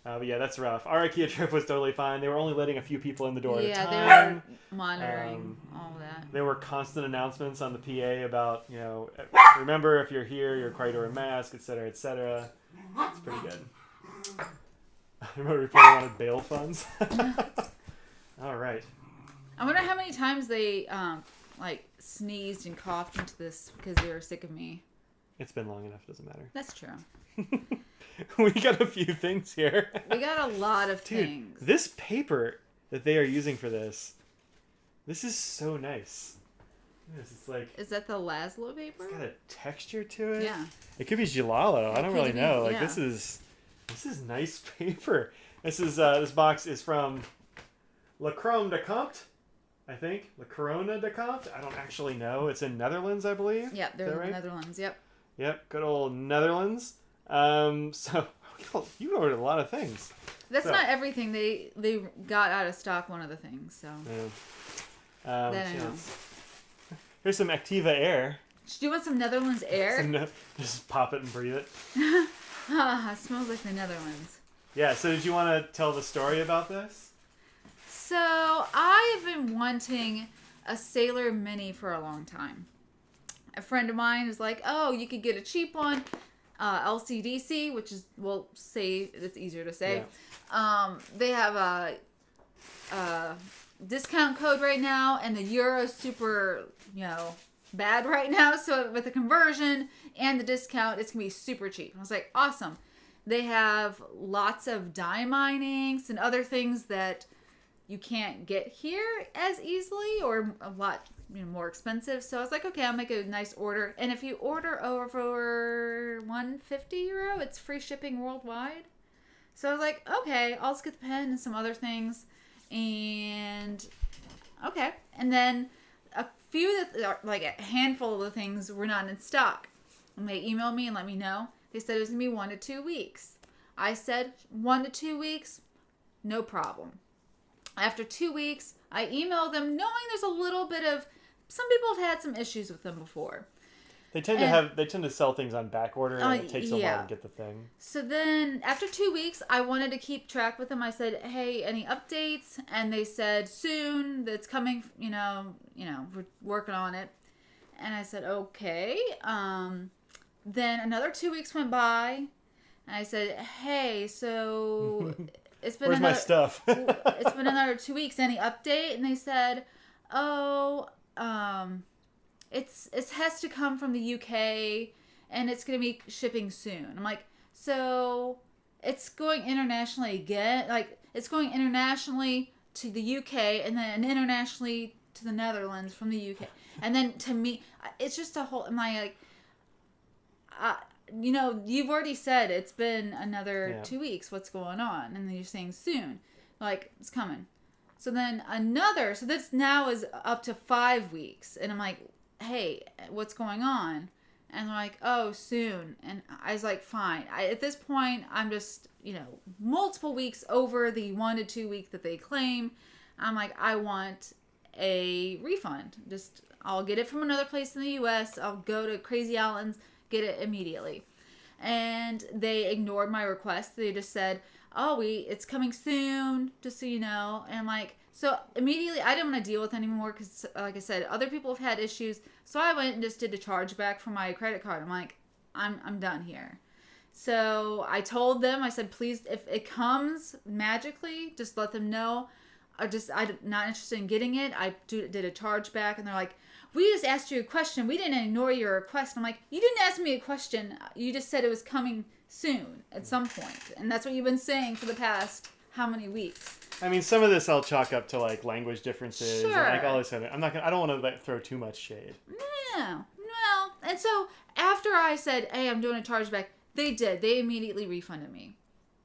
A: But yeah, that's rough. Our IKEA trip was totally fine. They were only letting a few people in the door at a time.
B: Yeah, they were monitoring all that.
A: There were constant announcements on the PA about, remember if you're here, you're required to wear a mask, etc., etc. It's pretty good. Remote reporter wanted bail funds. All right.
B: I wonder how many times they sneezed and coughed into this because they were sick of me.
A: It's been long enough. Doesn't matter.
B: That's true.
A: We got a few things here.
B: We got a lot of things.
A: This paper that they are using for this is so nice. It's like...
B: Is that the Laszlo paper?
A: It's got a texture to it.
B: Yeah.
A: It could be Gilalo. I don't really know. Like this is nice paper. This box is from La Chrome de Comte, I think. La Corona de Comte. I don't actually know. It's in Netherlands, I believe.
B: Yeah, they're in the Netherlands. Yep.
A: Yep. Good old Netherlands. So You ordered a lot of things.
B: That's not everything. They got out of stock one of the things, so.
A: Yeah.
B: Then I know.
A: Here's some Activa Air.
B: Do you want some Netherlands air?
A: Just pop it and breathe it.
B: It smells like the Netherlands.
A: Yeah, so did you want to tell the story about this?
B: So, I have been wanting a Sailor Mini for a long time. A friend of mine was like, oh, you could get a cheap one, LCDC, which is, we'll say, it's easier to say. Yeah. They have a discount code right now, and the euro is super, bad right now. So with the conversion and the discount, it's going to be super cheap. I was like, awesome. They have lots of diamondings and other things that you can't get here as easily or a lot more expensive. So I was like, okay, I'll make a nice order. And if you order over 150 euro, it's free shipping worldwide. So I was like, okay, I'll just get the pen and some other things. And okay. And then a few, like a handful of the things were not in stock. And they emailed me and let me know. They said it was going to be 1 to 2 weeks. I said 1 to 2 weeks, no problem. After 2 weeks, I emailed them knowing there's a little bit of, some people have had some issues with them before.
A: They tend to sell things on back order and it takes a while to get the thing. So
B: then after 2 weeks, I wanted to keep track with them. I said, hey, any updates? And they said, soon, that's coming, we're working on it. And I said, okay. Then another 2 weeks went by, and I said, "Hey, so it's been
A: where's my stuff?
B: It's been another 2 weeks. Any update?" And they said, "Oh, it has to come from the UK, and it's going to be shipping soon." I'm like, "So it's going internationally again? Like it's going internationally to the UK, and then internationally to the Netherlands from the UK, and then to me, it's just a whole." Am I like? You've already said it's been another 2 weeks. What's going on? And then you're saying soon. Like, it's coming. So then so this now is up to 5 weeks. And I'm like, hey, what's going on? And they're like, oh, soon. And I was like, fine. At this point, I'm just, multiple weeks over the 1 to 2 week that they claim. I'm like, I want a refund. I'll get it from another place in the U.S. I'll go to Crazy Allen's, get it immediately. And they ignored my request. They just said, oh, it's coming soon, just so you know. And I'm like, so immediately I didn't want to deal with it anymore because, like I said, other people have had issues. So I went and just did a chargeback for my credit card. I'm like, I'm done here. So I told them, I said, please, if it comes magically, just let them know. I'm not interested in getting it. I did a chargeback, and they're like, we just asked you a question. We didn't ignore your request. I'm like, you didn't ask me a question. You just said it was coming soon at some point. And that's what you've been saying for the past how many weeks?
A: I mean, some of this I'll chalk up to like language differences.
B: Sure.
A: And like all this other. I don't want to throw too much shade.
B: No. And so after I said, hey, I'm doing a chargeback, they did. They immediately refunded me.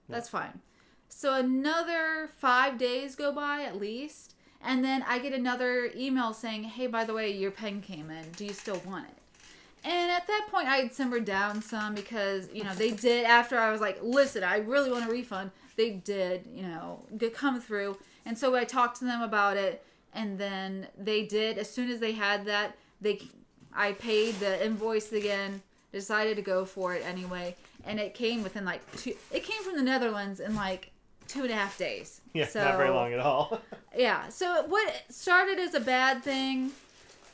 B: That's fine. So another 5 days go by at least. And then I get another email saying, hey, by the way, your pen came in. Do you still want it? And at that point, I had simmered down some because, they did, after I was like, listen, I really want a refund. They did, come through. And so I talked to them about it. And then they did. As soon as they had that, I paid the invoice again, decided to go for it anyway. And it came within it came from the Netherlands in 2.5 days.
A: Yeah, so, not very long at all.
B: Yeah, so what started as a bad thing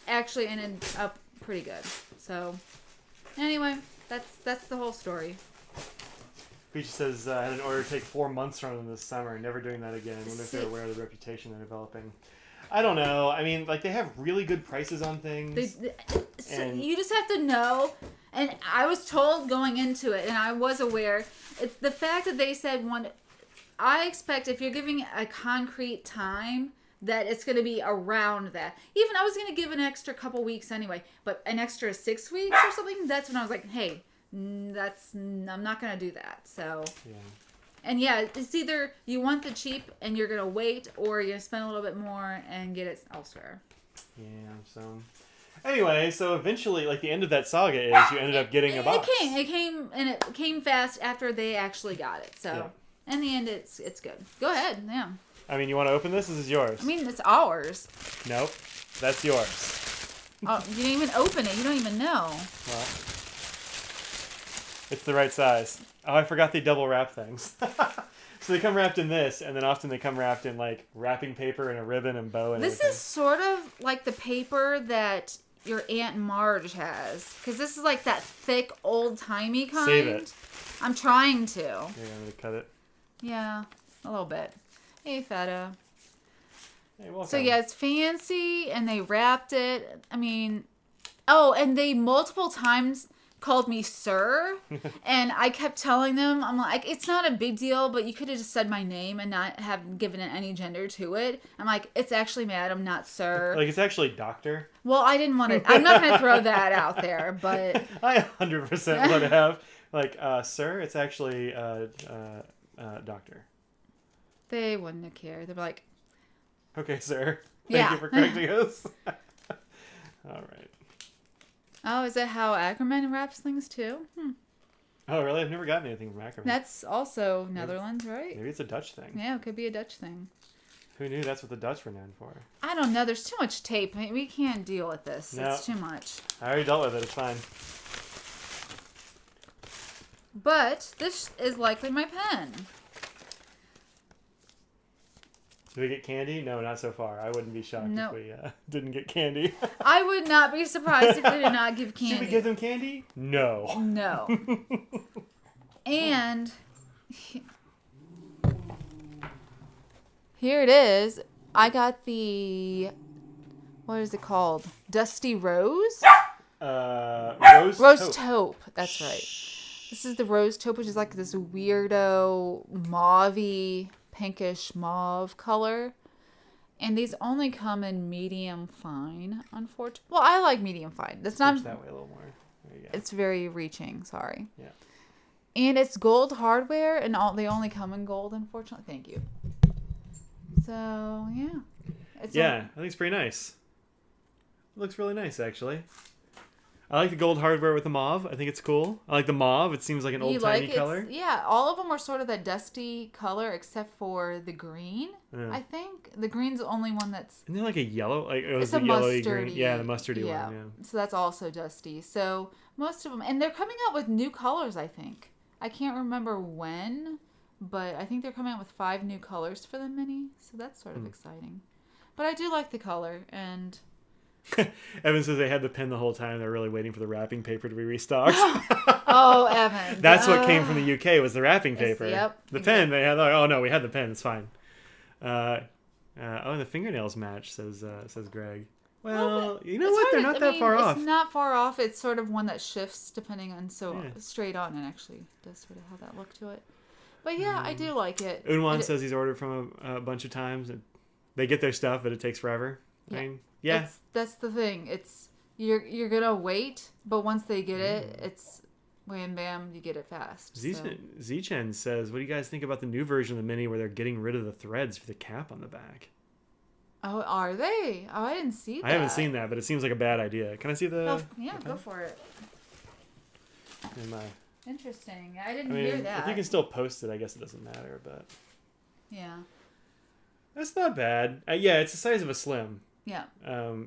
B: actually ended up pretty good. So, anyway, that's the whole story.
A: Peach says, I had an order take 4 months from them this summer, never doing that again. I wonder if they're aware of the reputation they're developing. I don't know. I mean, they have really good prices on things.
B: You just have to know. And I was told going into it, and I was aware. It's the fact that they said I expect if you're giving a concrete time that it's going to be around that. Even I was going to give an extra couple weeks anyway, but an extra 6 weeks or something, that's when I was like, hey, I'm not going to do that. So, yeah. And yeah, it's either you want the cheap and you're going to wait, or you're going to spend a little bit more and get it elsewhere.
A: Yeah, so. Anyway, so eventually, like the end of that saga is you ended up getting a box.
B: It came fast after they actually got it. So in the end, it's good. Go ahead, yeah.
A: I mean, you want to open this? This is yours.
B: I mean, it's ours.
A: Nope, that's yours.
B: Oh, you didn't even open it. You don't even know.
A: Well, it's the right size. Oh, I forgot they double wrap things. So they come wrapped in this, and then often they come wrapped in like wrapping paper and a ribbon and bow and
B: This
A: everything.
B: is sort of like the paper that your Aunt Marge has, because this is like that thick, old-timey kind.
A: Save it.
B: I'm trying to.
A: Yeah, I'm gonna cut it.
B: Yeah, a little bit. Hey, Feta.
A: Hey, welcome.
B: So yeah, it's fancy, and they wrapped it. I mean, oh, and they multiple times called me sir, and I kept telling them, I'm like, it's not a big deal, but you could have just said my name and not have given it any gender to it. I'm like, it's actually madam, not sir.
A: Like, it's actually doctor.
B: Well, I didn't want to, I'm not going to throw that out there, but
A: I 100% would have. Like, sir, it's actually doctor.
B: they wouldn't have cared. They'd be like,
A: Okay, sir. Thank you for correcting us. All right.
B: oh, is that how Ackerman wraps things too?
A: Oh, really? I've never gotten anything from Ackerman.
B: That's also Netherlands, right?
A: Maybe it's a Dutch thing.
B: Yeah, it could be a Dutch thing.
A: Who knew that's what the Dutch were known for?
B: I don't know. There's too much tape. We can't deal with this.
A: No.
B: It's too much.
A: I already dealt with it. It's fine.
B: But this is likely my pen.
A: Did we get candy? No, not so far. I wouldn't be shocked
B: Nope.
A: if we didn't get candy.
B: I would not be surprised if they did not give candy.
A: Should we give them candy? No.
B: No. And here it is. I got the, what is it called? Dusty Rose?
A: Rose
B: taupe. That's right. This is the rose taupe, which is like this weirdo mauve-y, pinkish mauve color. And these only come in medium fine, unfortunately. Well, I like medium fine. That's not.
A: Push that way a little more. There you go.
B: It's very reaching. Sorry.
A: Yeah.
B: And it's gold hardware, and they only come in gold, unfortunately. Thank you. So yeah.
A: I think it's pretty nice. It looks really nice, actually. I like the gold hardware with the mauve. I think it's cool. I like the mauve. It seems like an old-timey color.
B: Yeah, all of them are sort of that dusty color except for the green, I think. The green's the only one that's...
A: Isn't there like a yellow? Like, it was
B: it's
A: the
B: a
A: yellowy
B: mustardy.
A: green. Yeah, the mustardy one, yeah.
B: So that's also dusty. So most of them... And they're coming out with new colors, I think. I can't remember when, but I think they're coming out with 5 new colors for the mini. So that's sort of exciting. But I do like the color, and...
A: Evan says they had the pen the whole time. They're really waiting for the wrapping paper to be restocked.
B: Oh, Evan.
A: That's what came from the UK was the wrapping paper.
B: Yep.
A: The pen, they had like, oh no, we had the pen. It's fine. And the fingernails match, says Greg. Well, you know what? They're not that far off.
B: It's not far off. It's sort of one that shifts depending on straight on, and actually does sort of have that look to it. But yeah, I do like it.
A: Unwan says he's ordered from a bunch of times. And they get their stuff, but it takes forever.
B: Yeah.
A: I mean, yeah.
B: That's the thing. It's you're gonna wait, but once they get it, it's wham bam, you get it fast.
A: Zichen says, "What do you guys think about the new version of the Mini where they're getting rid of the threads for the cap on the back?"
B: Oh, are they? Oh, I didn't see that.
A: I haven't seen that, but it seems like a bad idea. Can I see the?
B: Oh, yeah, go for it.
A: Am
B: Interesting. I didn't hear that.
A: If you can still post it, I guess it doesn't matter. But
B: yeah,
A: that's not bad. Yeah, it's the size of a slim.
B: Yeah.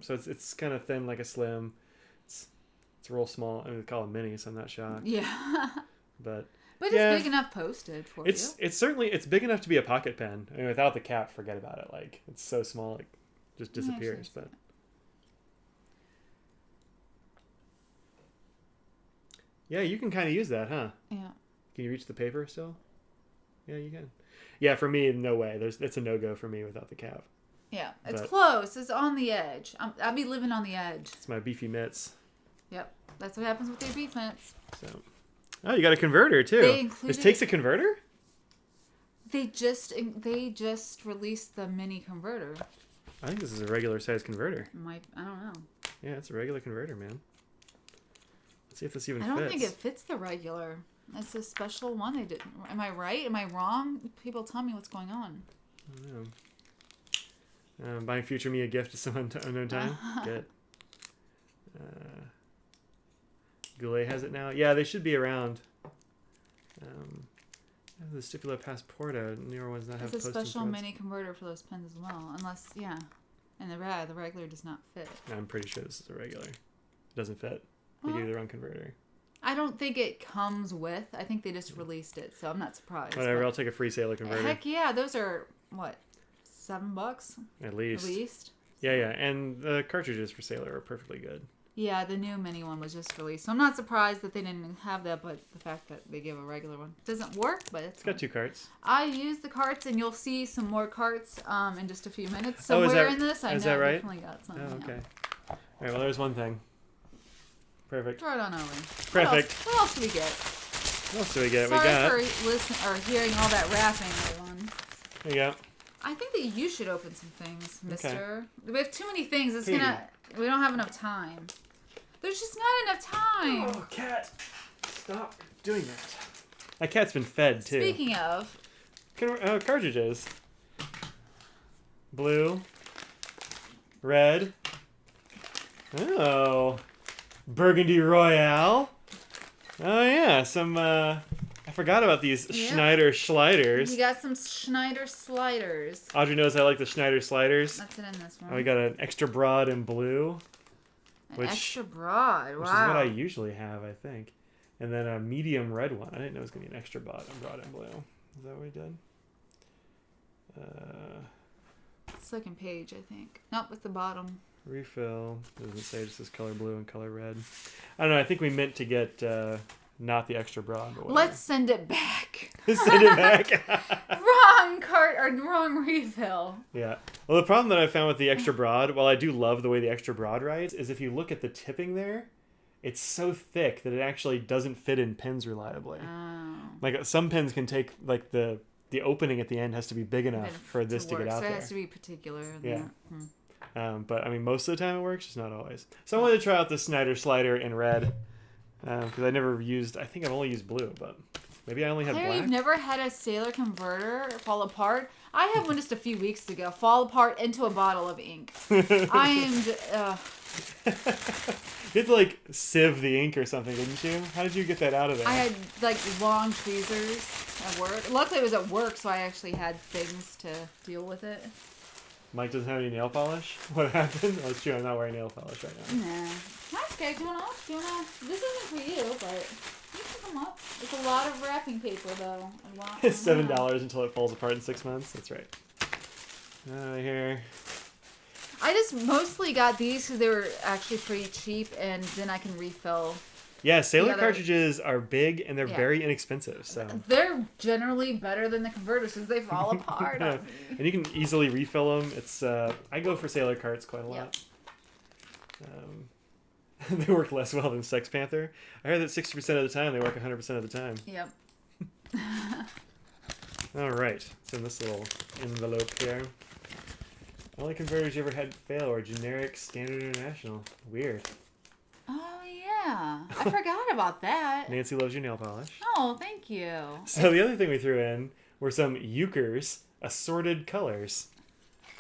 A: So it's kind of thin like a slim. It's real small. I mean, they call it mini, so I'm not shocked.
B: Yeah.
A: But
B: it's big enough posted for you.
A: It's certainly big enough to be a pocket pen. I mean, without the cap, forget about it. Like it's so small, it just disappears. But yeah, you can kind of use that, huh? Yeah. Can you reach the paper still? Yeah, you can. Yeah, for me, no way. It's a no-go for me without the cap.
B: Yeah, it's close. It's on the edge. I'll be living on the edge.
A: It's my beefy mitts.
B: Yep, that's what happens with their beef mitts.
A: So, oh, you got a converter too. This takes a converter. They just
B: released the mini converter.
A: I think this is a regular size converter.
B: I don't know.
A: Yeah, it's a regular converter, man. Let's see if this even fits.
B: I don't think it fits the regular. It's a special one they did. Am I right? Am I wrong? People tell me what's going on.
A: I don't know. Buying future me a gift at some unknown time. Good. Goulet has it now. Yeah, they should be around. The Stipula Passporta, newer ones not have
B: It's a
A: posting
B: special
A: threads.
B: mini converter for those pens as well. Unless, yeah. And the regular does not fit.
A: I'm pretty sure this is a regular. It doesn't fit. They gave you the wrong converter.
B: I don't think it comes with. I think they just released it, so I'm not surprised.
A: Whatever, I'll take a free Sailor converter.
B: Heck yeah, those are, what, $7?
A: At least.
B: At least.
A: Yeah, yeah. And the cartridges for Sailor are perfectly good.
B: Yeah, the new mini one was just released. So I'm not surprised that they didn't have that, but the fact that they give a regular one. It doesn't work, but it's
A: got 2 carts.
B: I use the carts, and you'll see some more carts in just a few minutes. Somewhere in this, I know I definitely got some.
A: Oh, okay. All right, well, there's one thing. Perfect.
B: Throw it on over.
A: Perfect.
B: What else do we get?
A: What else do we get?
B: Sorry for hearing all that rapping, everyone.
A: There you go.
B: I think that you should open some things, mister.
A: Okay.
B: We have too many things. It's
A: Katie.
B: we don't have enough time. There's just not enough time.
A: Oh, cat. Stop doing that. My cat's been fed, too.
B: Speaking of.
A: Cartridges. Blue. Red. Oh. Burgundy Royale. Oh, yeah. Some, I forgot about these Schneider sliders.
B: You got some Schneider sliders.
A: Audrey knows I like the Schneider sliders.
B: That's it in this one.
A: Oh, we got an extra broad in blue.
B: Extra broad, wow.
A: Which is what I usually have, I think. And then a medium red one. I didn't know it was going to be an extra broad in blue. Is that what we did?
B: Second page, I think. Nope, it's the bottom.
A: Refill. It doesn't say, it just says color blue and color red. I don't know, I think we meant to get not the extra broad. But
B: let's send it back.
A: Send it back.
B: Wrong cart or wrong refill.
A: Yeah. Well, the problem that I found with the extra broad, while I do love the way the extra broad writes, is if you look at the tipping there, it's so thick that it actually doesn't fit in pens reliably.
B: Oh.
A: Like some pens can take like the opening at the end has to be big enough for this to get out
B: so
A: there.
B: it has to be particular.
A: Yeah. But I mean, most of the time it works, just not always. So I wanted to try out the Schneider slider in red because I never used. I think I've only used blue, but maybe I only had black.
B: You've never had a Sailor converter fall apart? I had one just a few weeks ago fall apart into a bottle of ink. I am.
A: You had to like sieve the ink or something, didn't you? How did you get that out of there?
B: I had like long tweezers at work. Luckily, it was at work, so I actually had things to deal with it.
A: Mike doesn't have any nail polish? What happened? Oh, it's true. I'm not wearing nail polish right now.
B: Nah. That's okay. Do you wanna? This isn't for you, but you can come up. It's a lot of wrapping paper, though.
A: It's $7 until it falls apart in 6 months. That's right. Here.
B: I just mostly got these because they were actually pretty cheap, and then I can refill.
A: Yeah, Sailor cartridges are big and they're very inexpensive. So
B: they're generally better than the converters because they fall apart.
A: And you can easily refill them. It's I go for Sailor carts quite a lot. They work less well than Sex Panther. I heard that 60% of the time they work 100% of the time.
B: Yep.
A: All right, it's in this little envelope here. Only converters you ever had fail were generic, standard, international. Weird.
B: Oh yeah, I forgot about that.
A: Nancy loves your nail polish.
B: Oh, thank you.
A: So the other thing we threw in were some Euchres, assorted colors.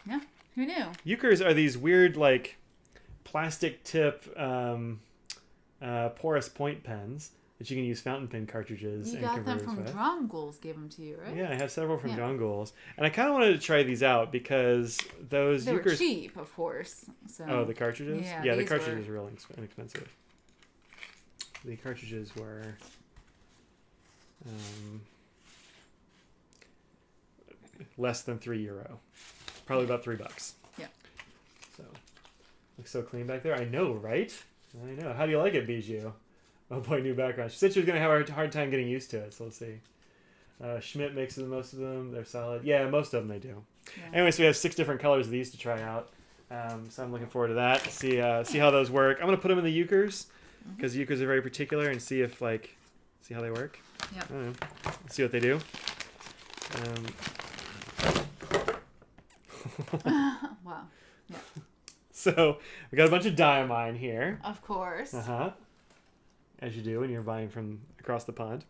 B: Yeah, who knew?
A: Euchres are these weird, like, plastic tip porous point pens that you can use fountain pen cartridges
B: you
A: and
B: got them
A: converters
B: from
A: with.
B: Drongools, gave them to you, right?
A: Yeah, I have several from John Gould's. And I kind of wanted to try these out because those
B: they
A: Euchres...
B: were cheap, of course. So.
A: Oh, the cartridges?
B: Yeah,
A: the cartridges were really inexpensive. The cartridges were... less than €3. Probably about $3.
B: Yeah.
A: So, looks so clean back there. I know, right? I know. How do you like it, Bijou? Oh boy, new background. She said she was going to have a hard time getting used to it, so let's see. Schmidt makes most of them. They're solid. Yeah, most of them they do. Yeah. Anyway, so we have 6 different colors of these to try out. So I'm looking forward to that. See how those work. I'm going to put them in the Euchres because Euchres are very particular and see if see how they work.
B: Yeah.
A: I don't know. Let's see what they do.
B: Wow. Yeah.
A: So we got a bunch of diamine here.
B: Of course.
A: As you do when you're buying from across the pond.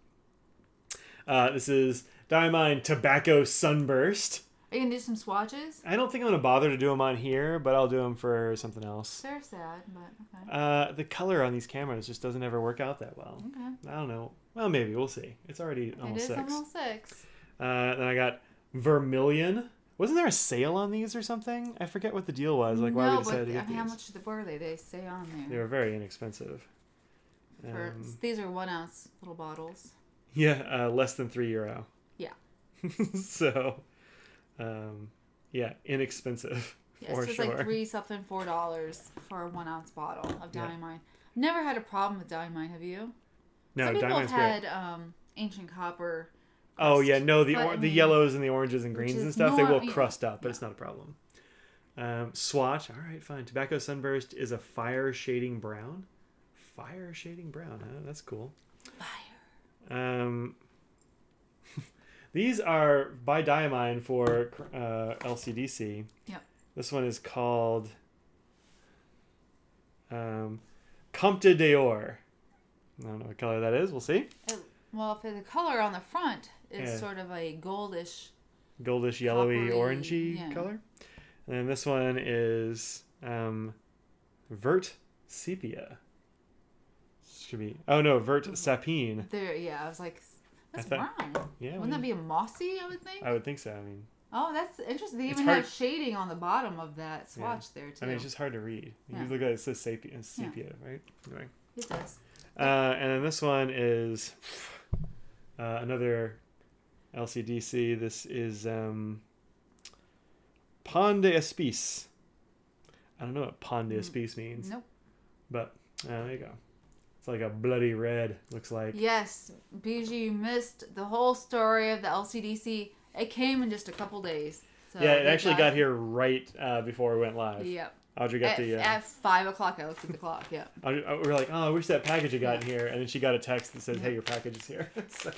A: This is diamine Tobacco Sunburst.
B: Are you going to do some swatches?
A: I don't think I'm going to bother to do them on here, but I'll do them for something else.
B: They're sad, but okay.
A: The color on these cameras just doesn't ever work out that well.
B: Okay.
A: I don't know. Well, maybe. We'll see. It's already almost 6.
B: It is almost 6.
A: Then I got vermilion. Wasn't there a sale on these or something? I forget what the deal was. Like, why we decided to get these.
B: How much were they? They say on there.
A: They were very inexpensive.
B: These are 1 ounce little bottles.
A: Yeah, less than €3.
B: Yeah.
A: So, yeah, inexpensive.
B: Yeah,
A: for
B: so it's
A: sure.
B: like $4 for a 1 ounce bottle of Diamine. Never had a problem with Diamine, have you?
A: No,
B: Some people
A: Diamine's
B: have
A: great.
B: had ancient copper.
A: Oh yeah, no,
B: but,
A: the yellows and the oranges and greens and stuff, they will
B: yeah.
A: crust up, but it's not a problem. Swatch, all right, fine. Tobacco Sunburst is a fire shading brown. Fire shading brown, huh? That's cool.
B: Fire.
A: These are by Diamine for LCDC.
B: Yep.
A: This one is called Comte d'Or. I don't know what color that is. We'll see.
B: Well, for the color on the front is sort of a goldish,
A: yellowy,
B: coppery,
A: orangey color. And then this one is Vert Sepia. Should be. Oh no, Vert Sapine.
B: There, yeah. I was like, that's brown.
A: Yeah.
B: Wouldn't that be a mossy? I would think.
A: I would think so. I mean.
B: Oh, that's interesting. They even
A: hard.
B: have shading on the bottom of that swatch there too.
A: I mean, it's just hard to read. You look at it, it says sepia, right? Anyway.
B: It does.
A: And then this one is another LCDC. This is Pont d'Espèce. I don't know what Pont d'Espèce means.
B: Nope.
A: But there you go. It's like a bloody red, looks like.
B: Yes, Bijou, you missed the whole story of the LCDC. It came in just a couple days. So
A: yeah, it actually got here right before we went live.
B: Yep.
A: Audrey got
B: at 5 o'clock. I looked at the clock. Yeah.
A: We were like, oh, I wish that package had gotten here, and then she got a text that says, "Hey, your package is here." So,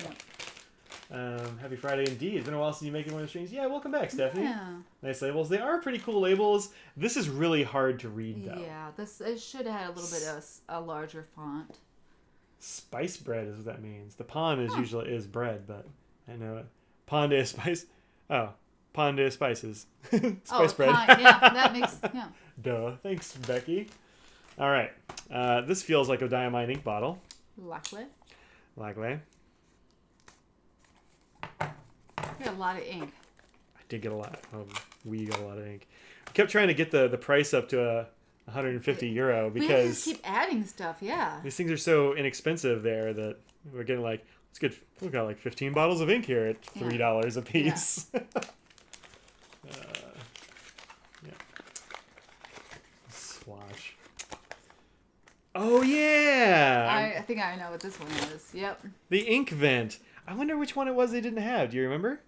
A: happy Friday indeed. It's been a while since you making one of the streams. Yeah, welcome back, Stephanie.
B: Yeah.
A: Nice labels. They are pretty cool labels. This is really hard to read, though.
B: Yeah, it should have had a little bit of a larger font.
A: Spice bread is what that means. The pon is usually is bread, but I know it. Pon de spice. Oh, pon de spices. Spice bread.
B: Yeah, that makes
A: Duh. Thanks, Becky. All right. This feels like a Diamine ink bottle.
B: Likely. You got a lot of ink.
A: I did get a lot. We got a lot of ink. I kept trying to get the price up to €150 because
B: we just keep adding stuff. Yeah.
A: These things are so inexpensive there that we're getting like we've got like 15 bottles of ink here at $3 a piece. Yeah. Swatch. Oh yeah.
B: I think I know what this one is. Yep.
A: The ink vent. I wonder which one it was they didn't have. Do you remember?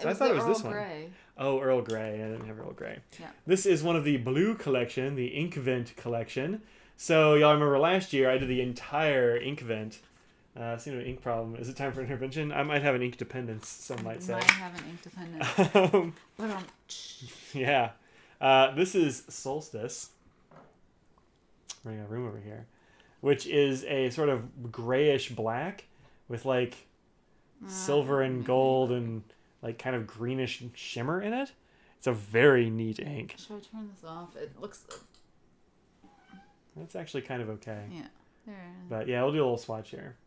A: I thought it was this one.
B: Grey.
A: Oh, Earl Grey. I didn't have Earl Grey.
B: Yeah.
A: This is one of the blue collection, the ink vent collection. So y'all remember last year I did the entire ink vent. Seeing an ink problem. Is it time for intervention? I might have an ink dependence, some might say.
B: Might have an ink dependence.
A: Yeah. This is Solstice. Running out of room over here. Which is a sort of grayish black with like silver and gold and like kind of greenish shimmer in it. It's a very neat ink.
B: Should I turn this off? It looks...
A: That's actually kind of okay.
B: Yeah. There.
A: But yeah, we'll do a little swatch here.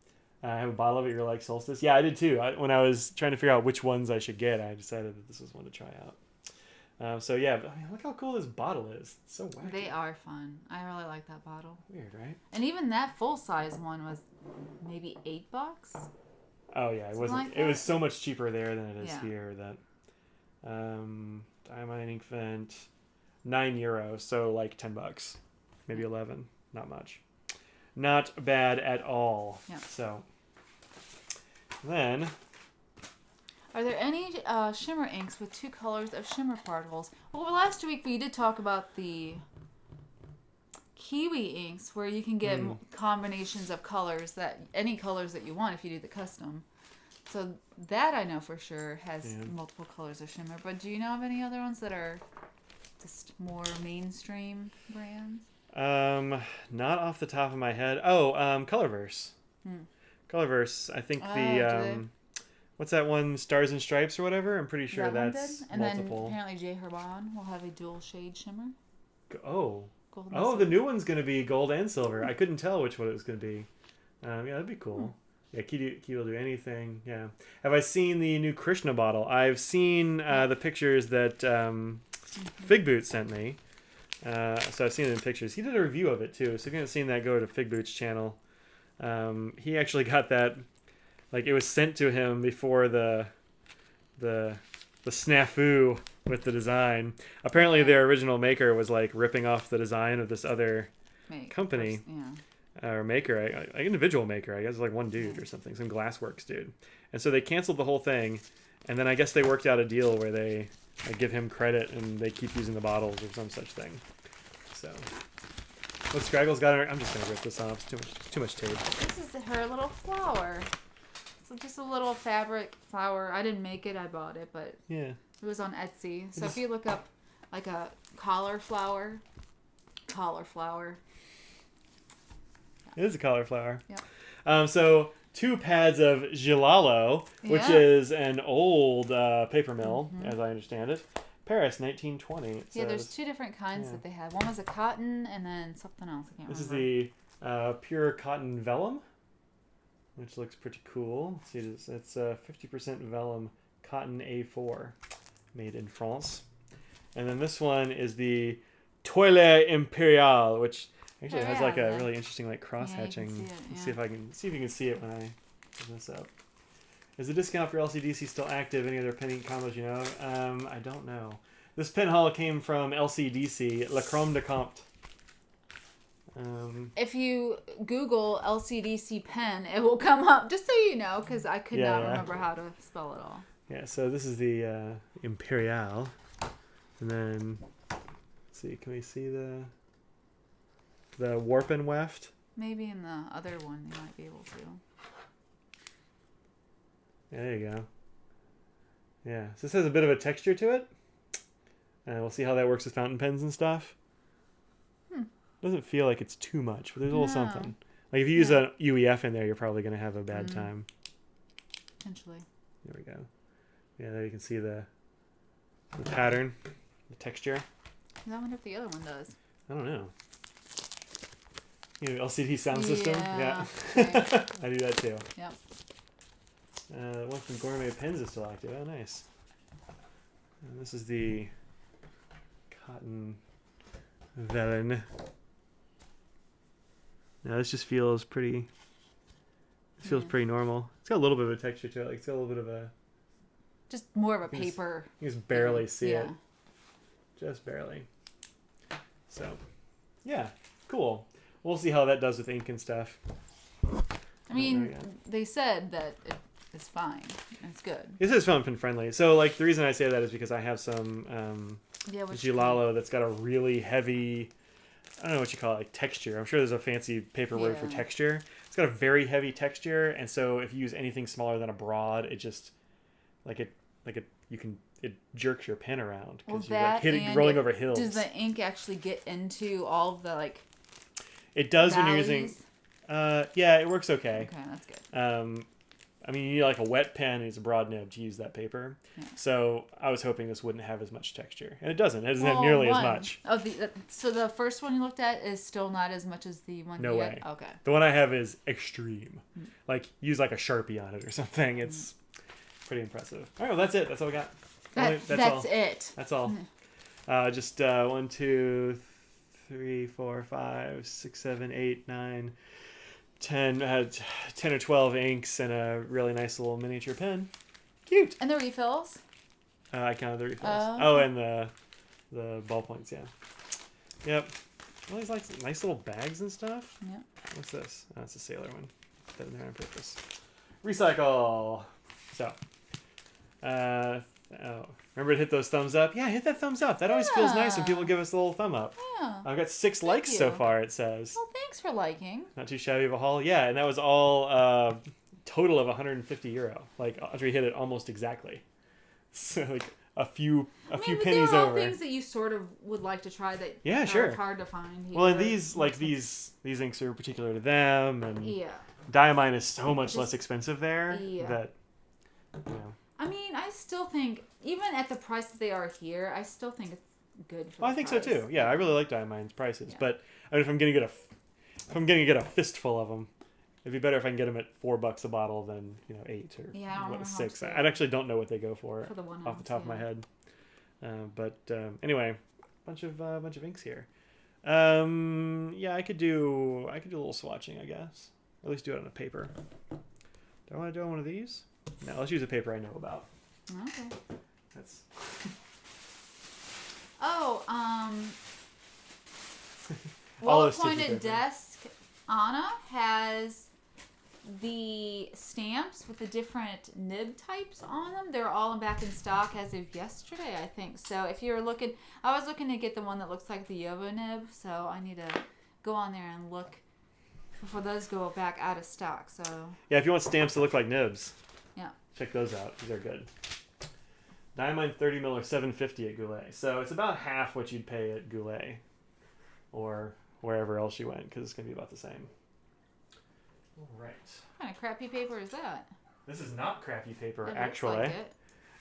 A: I have a bottle of it. You're like Solstice. Yeah, I did too. When I was trying to figure out which ones I should get, I decided that this was one to try out. So yeah, but, I mean, look how cool this bottle is. It's so wacky.
B: They are fun. I really like that bottle.
A: Weird, right?
B: And even that full size one was maybe $8.
A: Oh yeah, it wasn't.
B: Like
A: it was so much cheaper there than it is
B: Yeah.
A: here. That Diamine ink vent, €9, so like $10, maybe 11. Not much. Not bad at all.
B: Yeah.
A: So then,
B: are there any shimmer inks with 2 colors of shimmer particles? Well, last week we did talk about the Kiwi inks, where you can get combinations of colors any colors that you want if you do the custom. So that I know for sure has multiple colors of shimmer. But do you know of any other ones that are just more mainstream brands?
A: Not off the top of my head. Oh, Colorverse. Colorverse. I think what's that one? Stars and Stripes or whatever. I'm pretty sure
B: That one
A: that's
B: did? And
A: multiple.
B: then apparently J. Herbon will have a dual shade shimmer.
A: Oh.
B: Gold and
A: Oh,
B: silver.
A: the new one's going to be gold and silver. I couldn't tell which one it was going to be. Yeah, that'd be cool. Yeah, Key will do anything. Yeah. Have I seen the new Krishna bottle? I've seen the pictures that Fig Boots sent me. So I've seen it in pictures. He did a review of it too. So if you haven't seen that, go to Fig Boots' channel. He actually got that. Like, it was sent to him before the snafu with the design. Apparently, their original maker was like ripping off the design of this other company. Or maker, an individual maker, I guess, like one dude or something, some Glassworks dude. And so they canceled the whole thing, and then I guess they worked out a deal where they give him credit and they keep using the bottles or some such thing. So, what Scraggle's got? I'm just gonna rip this off. It's too much tape.
B: This is her little flower. So just a little fabric flower. I didn't make it. I bought it, but
A: yeah,
B: it was on Etsy. So if you look up like a cauliflower.
A: It is a cauliflower.
B: Yep.
A: So 2 pads of Gilalo, which is an old paper mill, as I understand it. Paris, 1920.
B: There's 2 different kinds that they have. One was a cotton, and then something else. I can't remember.
A: This is the pure cotton vellum, which looks pretty cool. See, it's 50% vellum cotton A4, made in France. And then this one is the Toile Imperiale, which actually has like a really interesting like cross hatching. Let's see if you can see it when I put this up. Is the discount for LCDC still active? Any other penny combos you know? I don't know. This pen haul came from LCDC, La Chrome de Comte.
B: If you Google LCDC pen, it will come up, just so you know, because I could not remember how to spell it all.
A: Yeah, so this is the Imperiale. And then, let's see, can we see the warp and weft?
B: Maybe in the other one you might be able to.
A: Yeah, there you go. Yeah, so this has a bit of a texture to it. We'll see how that works with fountain pens and stuff. Doesn't feel like it's too much, but there's a little something. Like if you use a UEF in there, you're probably going to have a bad time.
B: Potentially.
A: There we go. Yeah, there you can see the pattern, the texture.
B: I wonder if the other one does.
A: I don't know. LCD sound system? Yeah.
B: Right.
A: I do that too.
B: Yep.
A: One from Gourmet Pens is still active. Oh, nice. And this is the cotton vellum. Now this just feels pretty. This feels pretty normal. It's got a little bit of a texture to it. Like it's got a little bit of a.
B: Just more of a paper.
A: You just barely see it. Just barely. So, yeah, cool. We'll see how that does with ink and stuff.
B: I mean, they said that it's fine. It's good.
A: This is fountain friendly. So, like, the reason I say that is because I have some Gilalo that's got a really heavy, I don't know what you call it, like texture. I'm sure there's a fancy paper word for texture. It's got a very heavy texture, and so if you use anything smaller than a broad, it just, it jerks your pen around because you're rolling over hills.
B: Does the ink actually get into all of the, like,
A: it does
B: valleys?
A: When you're using... yeah, it works okay.
B: Okay, that's good.
A: I mean, you need like a wet pen and it's a broad nib to use that paper. Yeah. So I was hoping this wouldn't have as much texture. And it doesn't. It doesn't have nearly as much.
B: So the first one you looked at is still not as much as the one
A: No way.
B: Okay.
A: The one I have is extreme. Like, use like a Sharpie on it or something. It's pretty impressive. All right, well, that's it. That's all we got.
B: That's it.
A: That's all. Just 1, 2, 3, 4, 5, 6, 7, 8, 9... 10 or 12 inks and a really nice little miniature pen. Cute.
B: And the refills?
A: I counted the refills. Oh, and the ballpoints, yeah. Yep. All these like nice little bags and stuff.
B: Yep.
A: What's this? Oh, it's a sailor one. Put that in there on purpose. Recycle. So, remember to hit those thumbs up? Yeah, hit that thumbs up. That always feels nice when people give us a little thumb up.
B: Yeah.
A: I've got 6 likes so far, it says.
B: Well, thanks for liking.
A: Not too shabby of a haul. Yeah, and that was all total of €150. Like, Audrey hit it almost exactly. So, like, a few pennies
B: they're all
A: over.
B: Things that you sort of would like to try that are hard to find here.
A: Well, and these inks are particular to them, and Diamine is so much less expensive there that you know.
B: I mean, I still think, even at the price that they are here, I still think it's good for
A: Well, I think so too. Yeah, I really like Diamine's prices, but I mean, if I'm gonna get a fistful of them, it'd be better if I can get them at $4 a bottle than $8 or
B: I don't remember
A: $6.
B: how much
A: I actually don't know what they go for
B: the 1
A: off the top of my head. But anyway, bunch of inks here. Yeah, I could do a little swatching, I guess. Or at least do it on a paper. Do I want to do it on one of these? No, let's use a paper I know about.
B: Okay.
A: That's.
B: Well Appointed Desk Anna has the stamps with the different nib types on them. They're all back in stock as of yesterday, I think. So if you're looking, I was looking to get the one that looks like the Yovo nib, so I need to go on there and look before those go back out of stock. So
A: yeah, if you want stamps that look like nibs,
B: yeah,
A: check those out. These are good. Diamine 30 mil or $7.50 at Goulet. So it's about half what you'd pay at Goulet or wherever else you went, because it's going to be about the same. All right.
B: What kind of crappy paper is that?
A: This is not crappy paper,
B: It
A: actually.
B: looks like it.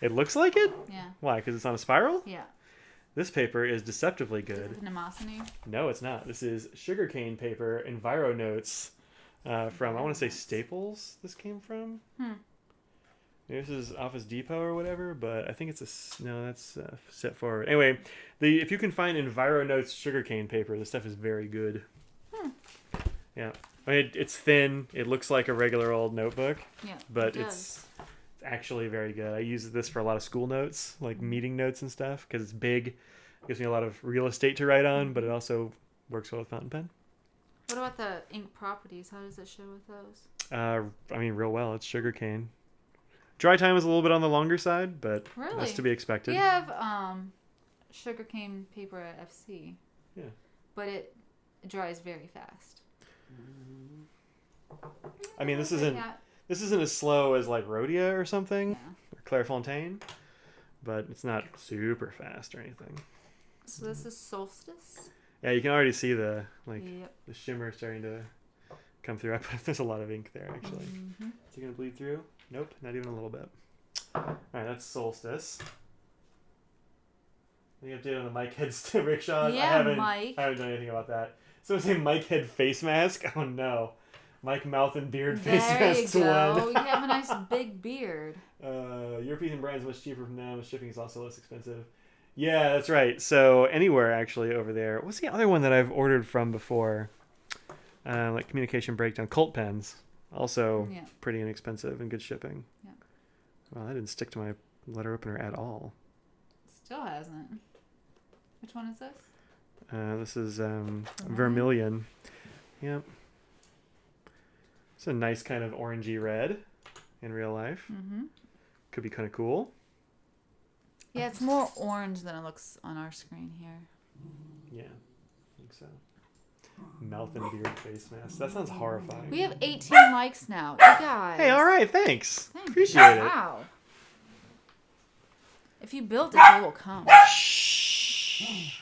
A: It looks like it?
B: Yeah.
A: Why? Because it's on a spiral?
B: Yeah.
A: This paper is deceptively good.
B: Is it Nemosiny?
A: No, it's not. This is sugarcane paper, Enviro Notes from, I want to say Staples this came from. Maybe this is Office Depot or whatever, but I think it's that's set forward. Anyway, if you can find Enviro Notes sugarcane paper, this stuff is very good. Yeah. I mean, it's thin. It looks like a regular old notebook. Yeah, but it's actually very good. I use this for a lot of school notes, like meeting notes and stuff, because it's big. It gives me a lot of real estate to write on, but it also works well with fountain pen.
B: What about the ink properties? How does it show with those?
A: I mean, real well. It's sugarcane. Dry time is a little bit on the longer side, but that's to be expected.
B: We have sugarcane paper at FC. Yeah. But it dries very fast.
A: I mean, this isn't as slow as like Rhodia or something, or Clairefontaine, but it's not super fast or anything.
B: So this is Solstice.
A: Yeah, you can already see the the shimmer starting to come through. There's a lot of ink there actually. Mm-hmm. Is it gonna bleed through? Nope, not even a little bit. All right, that's Solstice. Any update on the Mike Head rickshaw?
B: Yeah,
A: I haven't done anything about that. Someone say Mike Head face mask? Oh no. Mike mouth and beard face mask.
B: There you go. You have a nice big beard.
A: European brands much cheaper from them. Shipping is also less expensive. Yeah, that's right. So anywhere actually over there. What's the other one that I've ordered from before? Like Communication Breakdown. Colt pens. Also pretty inexpensive and good shipping. Yeah. Well, that didn't stick to my letter opener at all.
B: Still hasn't. Which one is this?
A: This is Vermilion. Yep. It's a nice kind of orangey red in real life. Mm-hmm. Could be kind of cool.
B: Yeah, it's more orange than it looks on our screen here.
A: Yeah, I think so. Mouth and beard face mask. That sounds horrifying.
B: We have 18 likes now. You guys.
A: Hey, all right, thanks. Appreciate it.
B: Wow. If you build it, they will come. Shh.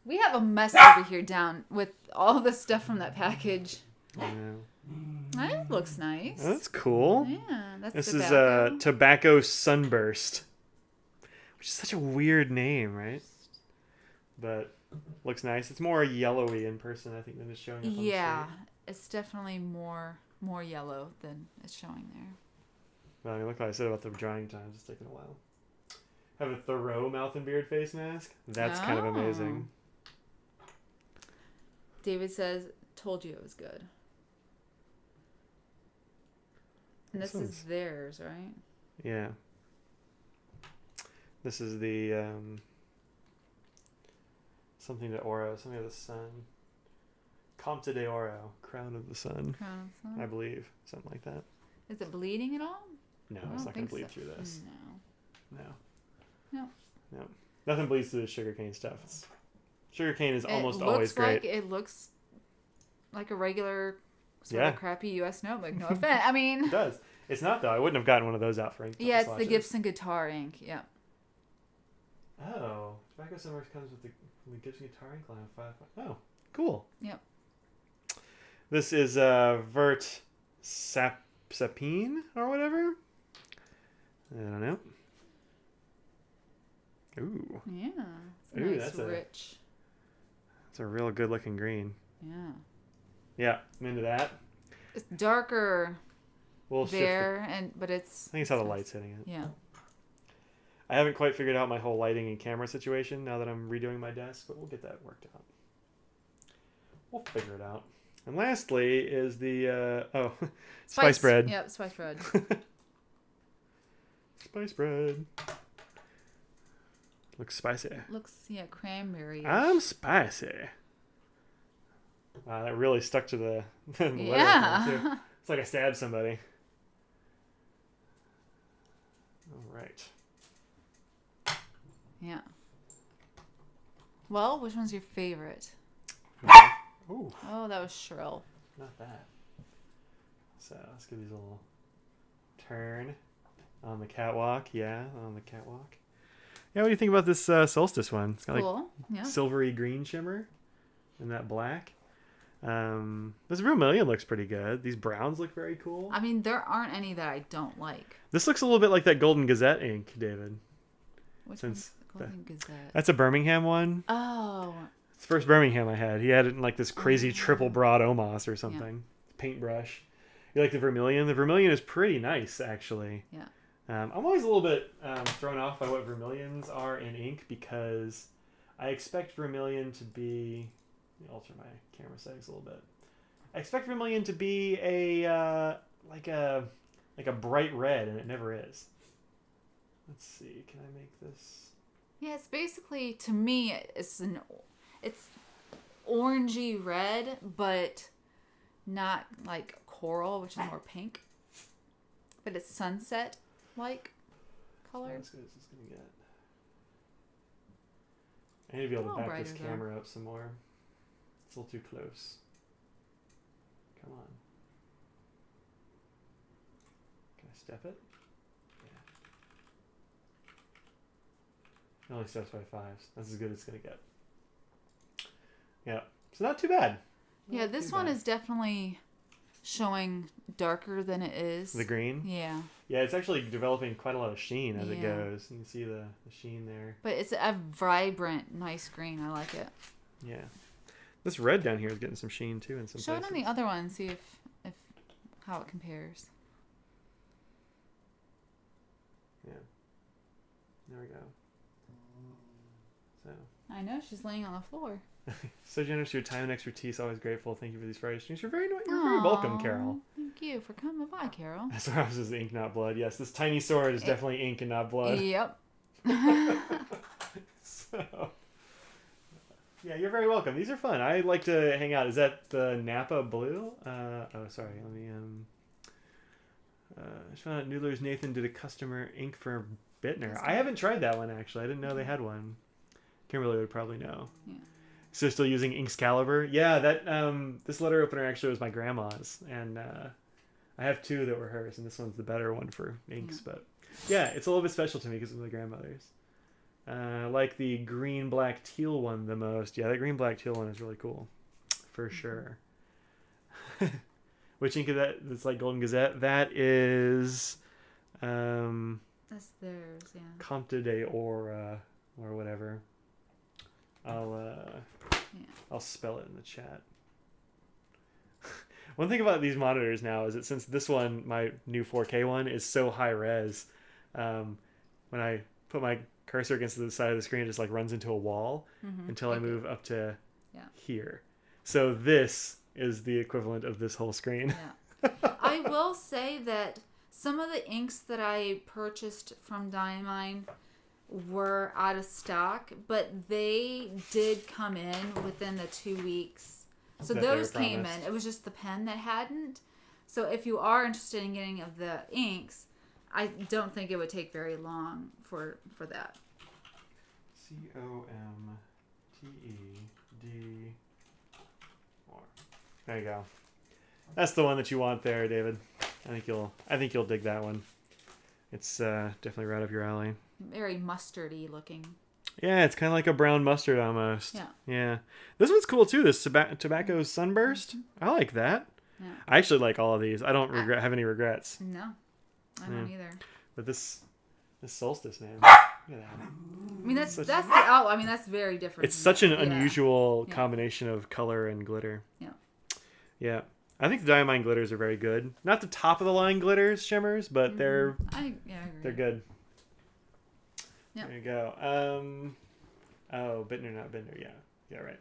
B: We have a mess over here down with all the stuff from that package.
A: Yeah.
B: That looks nice.
A: That's cool.
B: Yeah, that's
A: This
B: tobacco.
A: is Tobacco Sunburst, which is such a weird name, right? But looks nice. It's more yellowy in person, I think, than it's showing up on the screen.
B: It's definitely more yellow than it's showing there.
A: Well, I mean, look what I said about the drying times. It's taking a while. Have a Thoreau mouth and beard face mask. That's kind of amazing.
B: David says, "Told you it was good." And this is theirs, right?
A: Yeah. This is the something de Oro, something of the sun. Comte de Oro, Crown of the Sun.
B: Crown of the Sun.
A: I believe something like that.
B: Is it bleeding at all?
A: No, it's not going to bleed through this.
B: No.
A: Nothing bleeds through the sugarcane stuff. Sugarcane is almost always great.
B: It looks like a regular sort of crappy U.S. notebook. No offense. I mean,
A: it does. It's not though. I wouldn't have gotten one of those out for ink.
B: Yeah, it's the Gibson guitar ink. Yeah.
A: Oh, Tobacco Sunburst comes with the Gibson guitar ink line 5. Oh, cool.
B: Yep.
A: This is Vert Sapine or whatever. I don't know. Ooh.
B: Yeah. It's
A: Ooh,
B: nice,
A: that's
B: rich.
A: That's a real good looking green.
B: Yeah.
A: Yeah, I'm into that.
B: It's darker
A: We'll
B: there, but it's...
A: I think it's how the light's hitting it.
B: Yeah.
A: I haven't quite figured out my whole lighting and camera situation now that I'm redoing my desk, but we'll get that worked out. We'll figure it out. And lastly is the, spice bread.
B: Yep, spice bread.
A: Spice bread. Looks spicy.
B: Looks, cranberry.
A: I'm spicy. Wow, that really stuck to the letter.
B: Yeah.
A: Too. It's like I stabbed somebody. All right.
B: Yeah. Well, which one's your favorite?
A: Ooh.
B: Oh, that was shrill.
A: Not that. So let's give these a little turn on the catwalk. Yeah, on the catwalk. Yeah, what do you think about this solstice one? It's got
B: cool. Yeah.
A: Silvery green shimmer and that black. This vermilion looks pretty good. These browns look very cool.
B: I mean, there aren't any that I don't like.
A: This looks a little bit like that Golden Gazette ink, David.
B: Which one's Golden Gazette?
A: That's a Birmingham one.
B: Oh.
A: It's the first Birmingham I had. He had it in like this crazy triple broad Omos or something. Yeah. Paintbrush. You like the vermilion? The vermilion is pretty nice, actually.
B: Yeah.
A: I'm always a little bit thrown off by what vermilions are in ink because I expect vermilion to be... Let me alter my camera settings a little bit. I expect vermilion to be like a bright red, and it never is. Let's see. Can I make this?
B: Yeah, it's basically, to me, it's orangey red, but not like coral, which is more pink. But it's sunset-like color.
A: As good as it's gonna get. I need to be able to back this camera up some more. It's a little too close. Come on. Can I step it? Yeah. It only steps by 5s. That's as good as it's gonna get. Yeah. So not too bad.
B: Yeah, this one is definitely showing darker than it is.
A: The green?
B: Yeah.
A: Yeah, it's actually developing quite a lot of sheen as it goes. You can see the sheen there.
B: But it's a vibrant, nice green. I like it.
A: Yeah. This red down here is getting some sheen too in some
B: Show
A: places.
B: it on the other one, see if how it compares.
A: Yeah. There we go. So.
B: I know, she's laying on the floor.
A: So generous with your time and expertise. Always grateful. Thank you for these Friday streams. You're very welcome, Carol.
B: Thank you for coming by, Carol.
A: That's why I was ink, not blood. Yes, this tiny sword is definitely ink and not blood.
B: Yep.
A: So, yeah, you're very welcome. These are fun. I like to hang out. Is that the Napa Blue? Sorry. Let me I just found out Noodler's Nathan did a customer ink for Bittner. I haven't tried that one actually. I didn't know they had one. Kimberly would probably know.
B: Yeah.
A: So they're still using Inkscalibur? Yeah, that this letter opener actually was my grandma's, and I have 2 that were hers, and this one's the better one for inks. But yeah, it's a little bit special to me because of my grandmother's. I like the green, black, teal one the most. Yeah, that green, black, teal one is really cool, for sure. Which ink is that? That's like Golden Gazette. That is.
B: That's theirs, yeah.
A: Comte d'Or or whatever. I'll spell it in the chat. One thing about these monitors now is that since this one, my new 4K one, is so high res, when I put my cursor against the side of the screen, it just like runs into a wall until I move up to here. So this is the equivalent of this whole screen.
B: Yeah. I will say that some of the inks that I purchased from Diamine were out of stock, but they did come in within the 2 weeks. So those came in. It was just the pen that hadn't. So if you are interested in getting of the inks, I don't think it would take very long for that.
A: COMTED. There you go. That's the one that you want there, David. I think you'll dig that one. It's definitely right up your alley.
B: Very mustardy looking.
A: Yeah, it's kind of like a brown mustard almost.
B: Yeah.
A: Yeah. This one's cool too. This tobacco sunburst. I like that. Yeah. I actually like all of these. I don't have any regrets.
B: No, I don't either.
A: But this This solstice, man. Look at that.
B: I mean, that's very different.
A: It's such an unusual combination of color and glitter.
B: Yeah.
A: Yeah. I think the Diamine glitters are very good. Not the top of the line glitters, shimmers, but they're good. Yep. There you go. Oh, Bittner, not Bittner. Yeah. Yeah, right.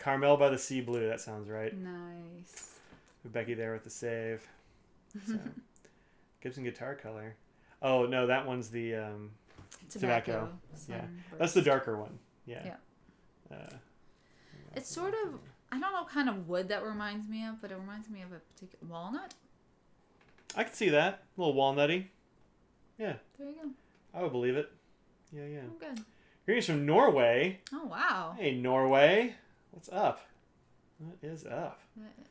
A: Carmel by the Sea Blue. That sounds right.
B: Nice.
A: Becky there with the save. So, Gibson guitar color. Oh, no, that one's the tobacco. Yeah. That's the darker one. Yeah.
B: It's sort of, I don't know kind of wood that reminds me of, but it reminds me of a particular walnut.
A: I can see that. A little walnutty. Yeah.
B: There you go.
A: I would believe it. Yeah.
B: Oh, good.
A: Greetings from Norway.
B: Oh, wow.
A: Hey, Norway. What's up? What is up?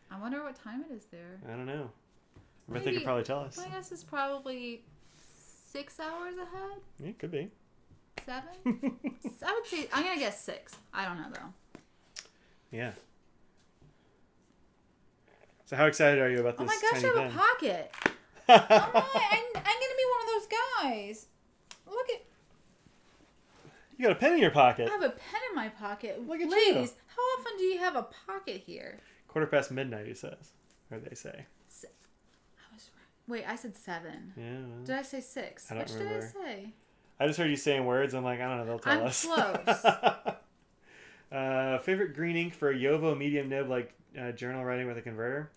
B: I wonder what time it is there.
A: I don't know. I bet they could probably tell us.
B: My guess is probably 6 hours ahead.
A: Yeah, it could be.
B: 7? I would say, I'm going to guess 6. I don't know, though.
A: Yeah. So how excited are you about this?
B: Oh my gosh, I have a pocket. I'm going to be one of those guys. Look at...
A: You got a pen in your pocket.
B: I have a pen in my pocket.
A: Look at
B: Ladies,
A: you.
B: how often do you have a pocket here?
A: midnight, he says. Or they say.
B: I was right. Wait, I said 7.
A: Yeah. Well,
B: did I say 6?
A: I don't remember.
B: Did I say?
A: I just heard you saying words. I'm like, I don't know. They'll tell us.
B: Close.
A: Favorite green ink for a Yovo medium nib, like journal writing with a converter?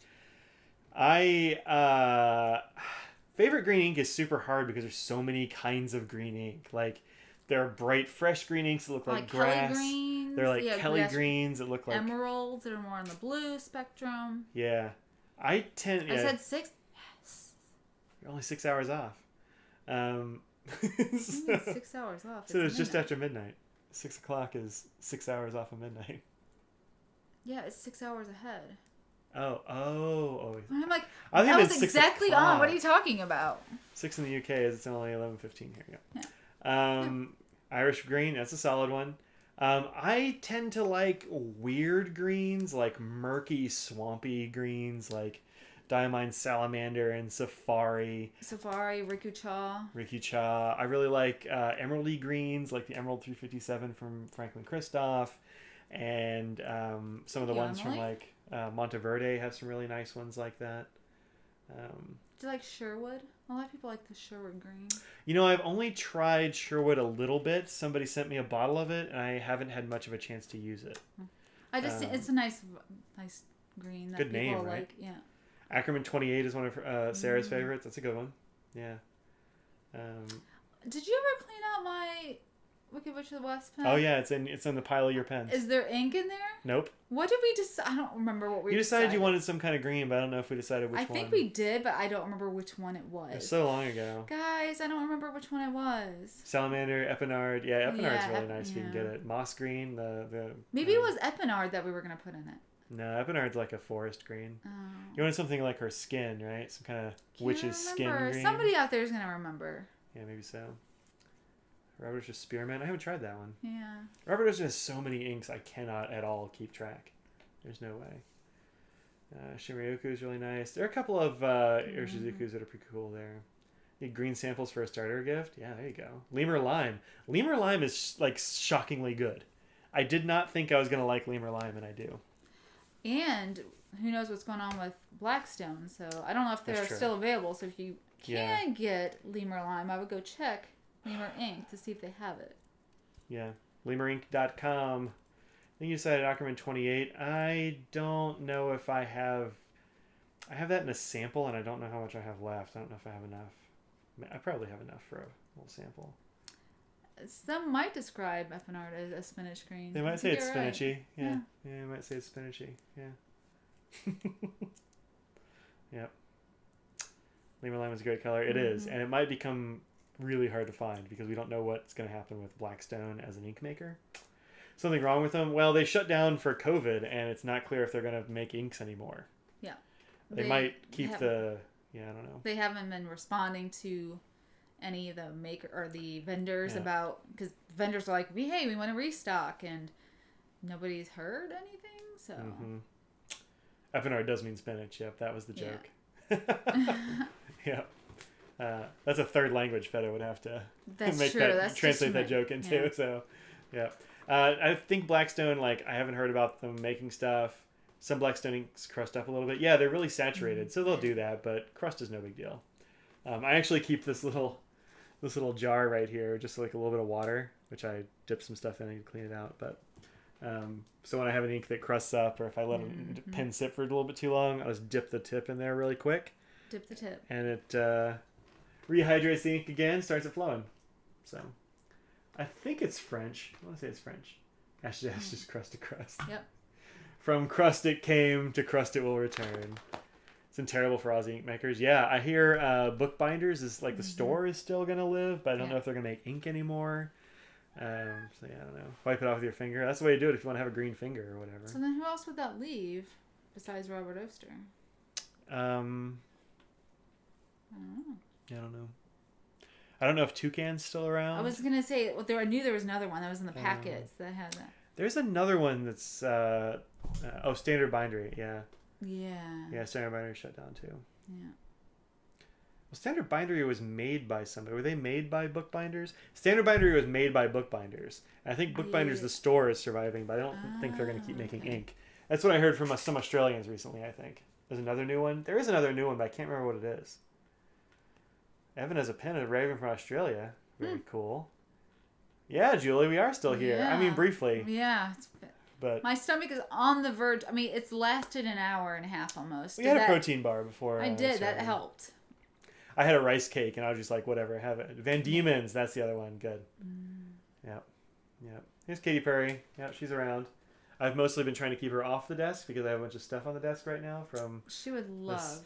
A: Favorite green ink is super hard because there's so many kinds of green ink. Like, there are bright, fresh green inks that look like grass.
B: Kelly greens.
A: They're like Kelly greens that look like
B: emeralds that are more on the blue spectrum.
A: Yeah. I
B: said 6. Yes.
A: You're only 6 hours off.
B: 6 hours off.
A: So it's just after midnight. 6 o'clock is 6 hours off of midnight.
B: Yeah, it's 6 hours ahead.
A: Oh.
B: I'm like,
A: I think
B: that was
A: 6
B: exactly
A: o'clock.
B: on. What are you talking about?
A: 6 in the UK is it's only 11:15 here.
B: Yeah.
A: Irish green, that's a solid one. I tend to like weird greens, like murky, swampy greens, like Diamine Salamander and Safari. Rikucha. I really like emeraldy greens, like the Emerald 357 from Franklin Christoph. And some of the ones from like Monteverde have some really nice ones like that.
B: Do you like Sherwood? A lot of people like the Sherwood green.
A: You know, I've only tried Sherwood a little bit. Somebody sent me a bottle of it, and I haven't had much of a chance to use it.
B: I just it's a nice green. That
A: good name,
B: people
A: right?
B: Like, yeah.
A: Ackerman 28 is one of Sarah's favorites. That's a good one. Yeah.
B: Did you ever clean out my Wicked Witch of the West pen?
A: Oh yeah, it's in the pile of your pens.
B: Is there ink in there?
A: Nope.
B: What did we decide? I don't remember what we decided.
A: You decided you wanted some kind of green, but I don't know if we decided which one.
B: I think we did, but I don't remember which one it was.
A: It was so long ago.
B: Guys, I don't remember which one it was.
A: Salamander, Epinard. Yeah, Epinard's really nice if you can get it. Moss green, the
B: maybe it was Epinard that we were going to put in it.
A: No, Epinard's like a forest green.
B: Oh.
A: You wanted something like her skin, right? Some kind of witch's skin green.
B: Somebody out there is going to remember.
A: Yeah, maybe so. Robert just Spearmint. I haven't tried that one.
B: Yeah.
A: Robert just has so many inks I cannot at all keep track. There's no way. Shimaryoku is really nice. There are a couple of Urshizukus that are pretty cool there. Need green samples for a starter gift? Yeah, there you go. Lemur Lime. Lemur Lime is like shockingly good. I did not think I was going to like Lemur Lime, and I do.
B: And who knows what's going on with Blackstone, so I don't know if they're still available. So if you can get Lemur Lime, I would go check Lemur Ink to see if they have it.
A: Yeah. LemurInk.com. I think you decided Ackerman 28. I don't know if I have that in a sample, and I don't know how much I have left. I don't know if I have enough. I probably have enough for a little sample.
B: Some might describe Epinard as a spinach green.
A: They might say it's spinachy.
B: Right.
A: Yeah, they might say it's spinachy. Yeah. Yep. Lemur Lime is a great color. It is, and it might become really hard to find because we don't know what's going to happen with Blackstone as an ink maker. Something wrong with them? Well, they shut down for COVID, and it's not clear if they're going to make inks anymore. Yeah. They might keep I don't know.
B: They haven't been responding to any of the maker or the vendors about, because vendors are like, we want to restock, and nobody's heard anything, so.
A: Epinard does mean spinach. Yep, that was the joke. Yep. That's a third language Feta would have to
B: That's true. That's
A: translate that joke into.
B: Yeah.
A: So, yeah. I think Blackstone, like, I haven't heard about them making stuff. Some Blackstone inks crust up a little bit. Yeah, they're really saturated, so they'll do that, but crust is no big deal. I actually keep this little jar right here, just like a little bit of water, which I dip some stuff in and clean it out. But so when I have an ink that crusts up, or if I let a pen sit for a little bit too long, I'll just dip the tip in there really quick.
B: Dip the tip.
A: And it rehydrates the ink again, starts it flowing. So I think it's French. I want to say it's French. Ash to ash, just crust to crust.
B: Yep.
A: From crust it came, to crust it will return. It's terrible for Aussie ink makers. Yeah, I hear bookbinders is like the store is still going to live, but I don't know if they're going to make ink anymore. So yeah, I don't know. Wipe it off with your finger. That's the way to do it if you want to have a green finger or whatever.
B: So then who else would that leave besides Robert Oster?
A: I don't know. Yeah, I don't know. I don't know if Toucan's still around.
B: I was going to say, I knew there was another one that was in the packets that had that.
A: There's another one that's, Standard Bindery, yeah.
B: Yeah.
A: Yeah, Standard Bindery shut down too.
B: Yeah.
A: Well, Standard Bindery was made by somebody. Were they made by Bookbinders? Standard Bindery was made by Bookbinders. And I think Bookbinders, the store, is surviving, but I don't think they're going to keep making ink. That's what I heard from some Australians recently, I think. There's another new one. There is another new one, but I can't remember what it is. Evan has a pen of Raven from Australia. Very cool. Yeah, Julie, we are still here.
B: Yeah.
A: I mean, briefly.
B: Yeah.
A: But
B: my stomach is on the verge. I mean, it's lasted an hour and a half almost.
A: We had a protein bar before.
B: I did. That helped.
A: I had a rice cake, and I was just like, whatever, have it. Van Diemen's, that's the other one. Good. Yep. Here's Katy Perry. Yep, she's around. I've mostly been trying to keep her off the desk because I have a bunch of stuff on the desk right now from...
B: She would love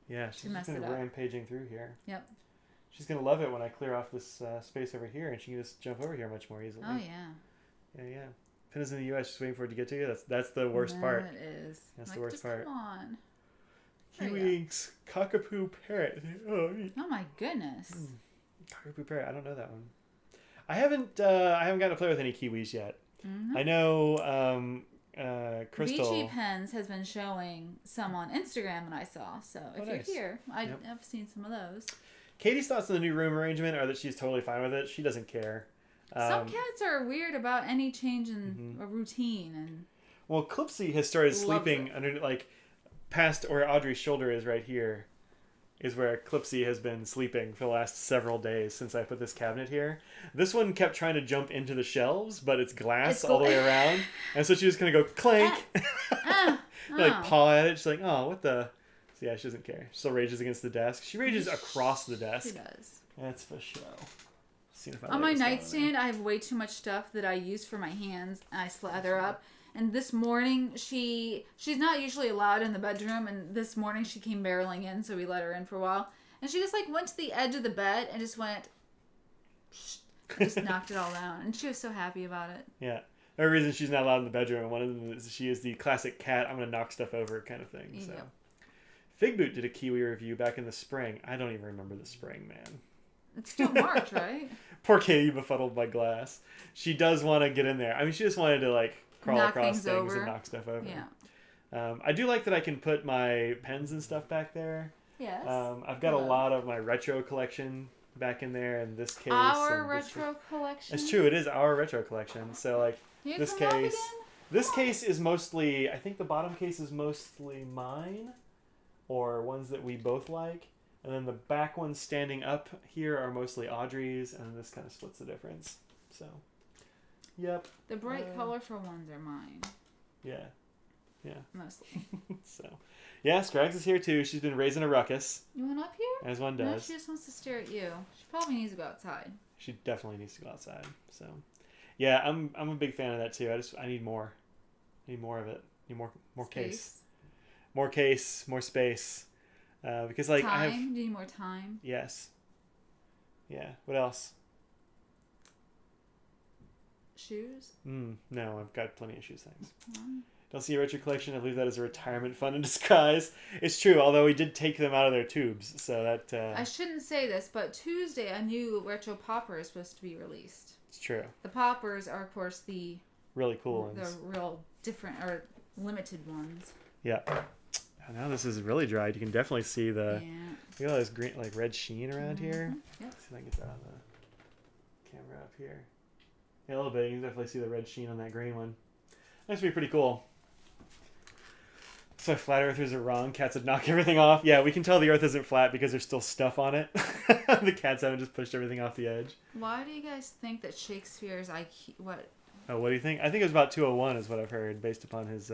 A: she's just been rampaging through here.
B: Yep.
A: She's going to love it when I clear off this space over here, and she can just jump over here much more easily.
B: Oh, yeah.
A: Yeah. Pen is in the U.S., just waiting for it to get to you. That's the worst part.
B: It is.
A: That's the worst part.
B: Come on.
A: Kiwi Inks, Cockapoo Parrot.
B: Oh my goodness.
A: Cockapoo Parrot. I don't know that one. I haven't gotten to play with any Kiwis yet. I know Crystal.
B: Beachy Pens has been showing some on Instagram that I saw. So if you're here, I've seen some of those.
A: Katie's thoughts on the new room arrangement are that she's totally fine with it. She doesn't care.
B: Some cats are weird about any change in a routine. And
A: well, Clipsy has started sleeping under, like, past where Audrey's shoulder is right here, is where Clipsy has been sleeping for the last several days since I put this cabinet here. This one kept trying to jump into the shelves, but it's glass all the way around. And so she was going to go clank. Like paw at it. She's like, oh, what the... So yeah, she doesn't care. She still rages against the desk. She rages across the desk.
B: She does.
A: That's for sure.
B: On my nightstand, I have way too much stuff that I use for my hands. I slather up. And this morning, she's not usually allowed in the bedroom. And this morning, she came barreling in, so we let her in for a while. And she just went to the edge of the bed and just went, just knocked it all down. And she was so happy about it. Yeah.
A: The reason she's not allowed in the bedroom, one of them is she is the classic cat, I'm going to knock stuff over kind of thing. So. Yep. Fig Boot did a Kiwi review back in the spring. I don't even remember the spring, man.
B: It's still March, right?
A: Poor Katie, befuddled by glass. She does want to get in there. I mean, she just wanted to crawl across things and knock stuff over. Yeah. I do like that I can put my pens and stuff back there.
B: Yes.
A: I've got a lot of my retro collection back in there in this case.
B: Our retro collection?
A: It's true. It is our retro collection. So, this case... This case is mostly... I think the bottom case is mostly mine. Or ones that we both like. And then the back ones standing up here are mostly Audrey's, and this kind of splits the difference. So, yep.
B: The bright, colorful ones are mine.
A: Yeah.
B: Mostly.
A: So, yeah, Scrags is here too. She's been raising a ruckus.
B: You want up here?
A: As one does.
B: No, she just wants to stare at you. She probably needs to go outside.
A: She definitely needs to go outside. So, yeah, I'm a big fan of that too. I need more. I need more of it. I need more case. More case, more space. Because
B: time? I have... Do you need more time?
A: Yes. Yeah. What else?
B: Shoes?
A: No, I've got plenty of shoes, thanks. Don't see a retro collection. I believe that is a retirement fund in disguise. It's true, although we did take them out of their tubes, so that...
B: I shouldn't say this, but Tuesday a new retro popper is supposed to be released.
A: It's true.
B: The poppers are, of course, the...
A: really cool ones.
B: The real different, or limited ones.
A: Yeah. Now this is really dried. You can definitely see the
B: Yeah.
A: look at all this green, like red sheen around here.
B: Yep.
A: See if I can get that on the camera up here. Yeah, a little bit. You can definitely see the red sheen on that green one. That's be pretty cool. So flat earthers are wrong. Cats would knock everything off. Yeah, we can tell the earth isn't flat because there's still stuff on it. The cats haven't just pushed everything off the edge.
B: Why do you guys think that Shakespeare's IQ? What?
A: Oh, what do you think? I think it was about 201 is what I've heard based upon his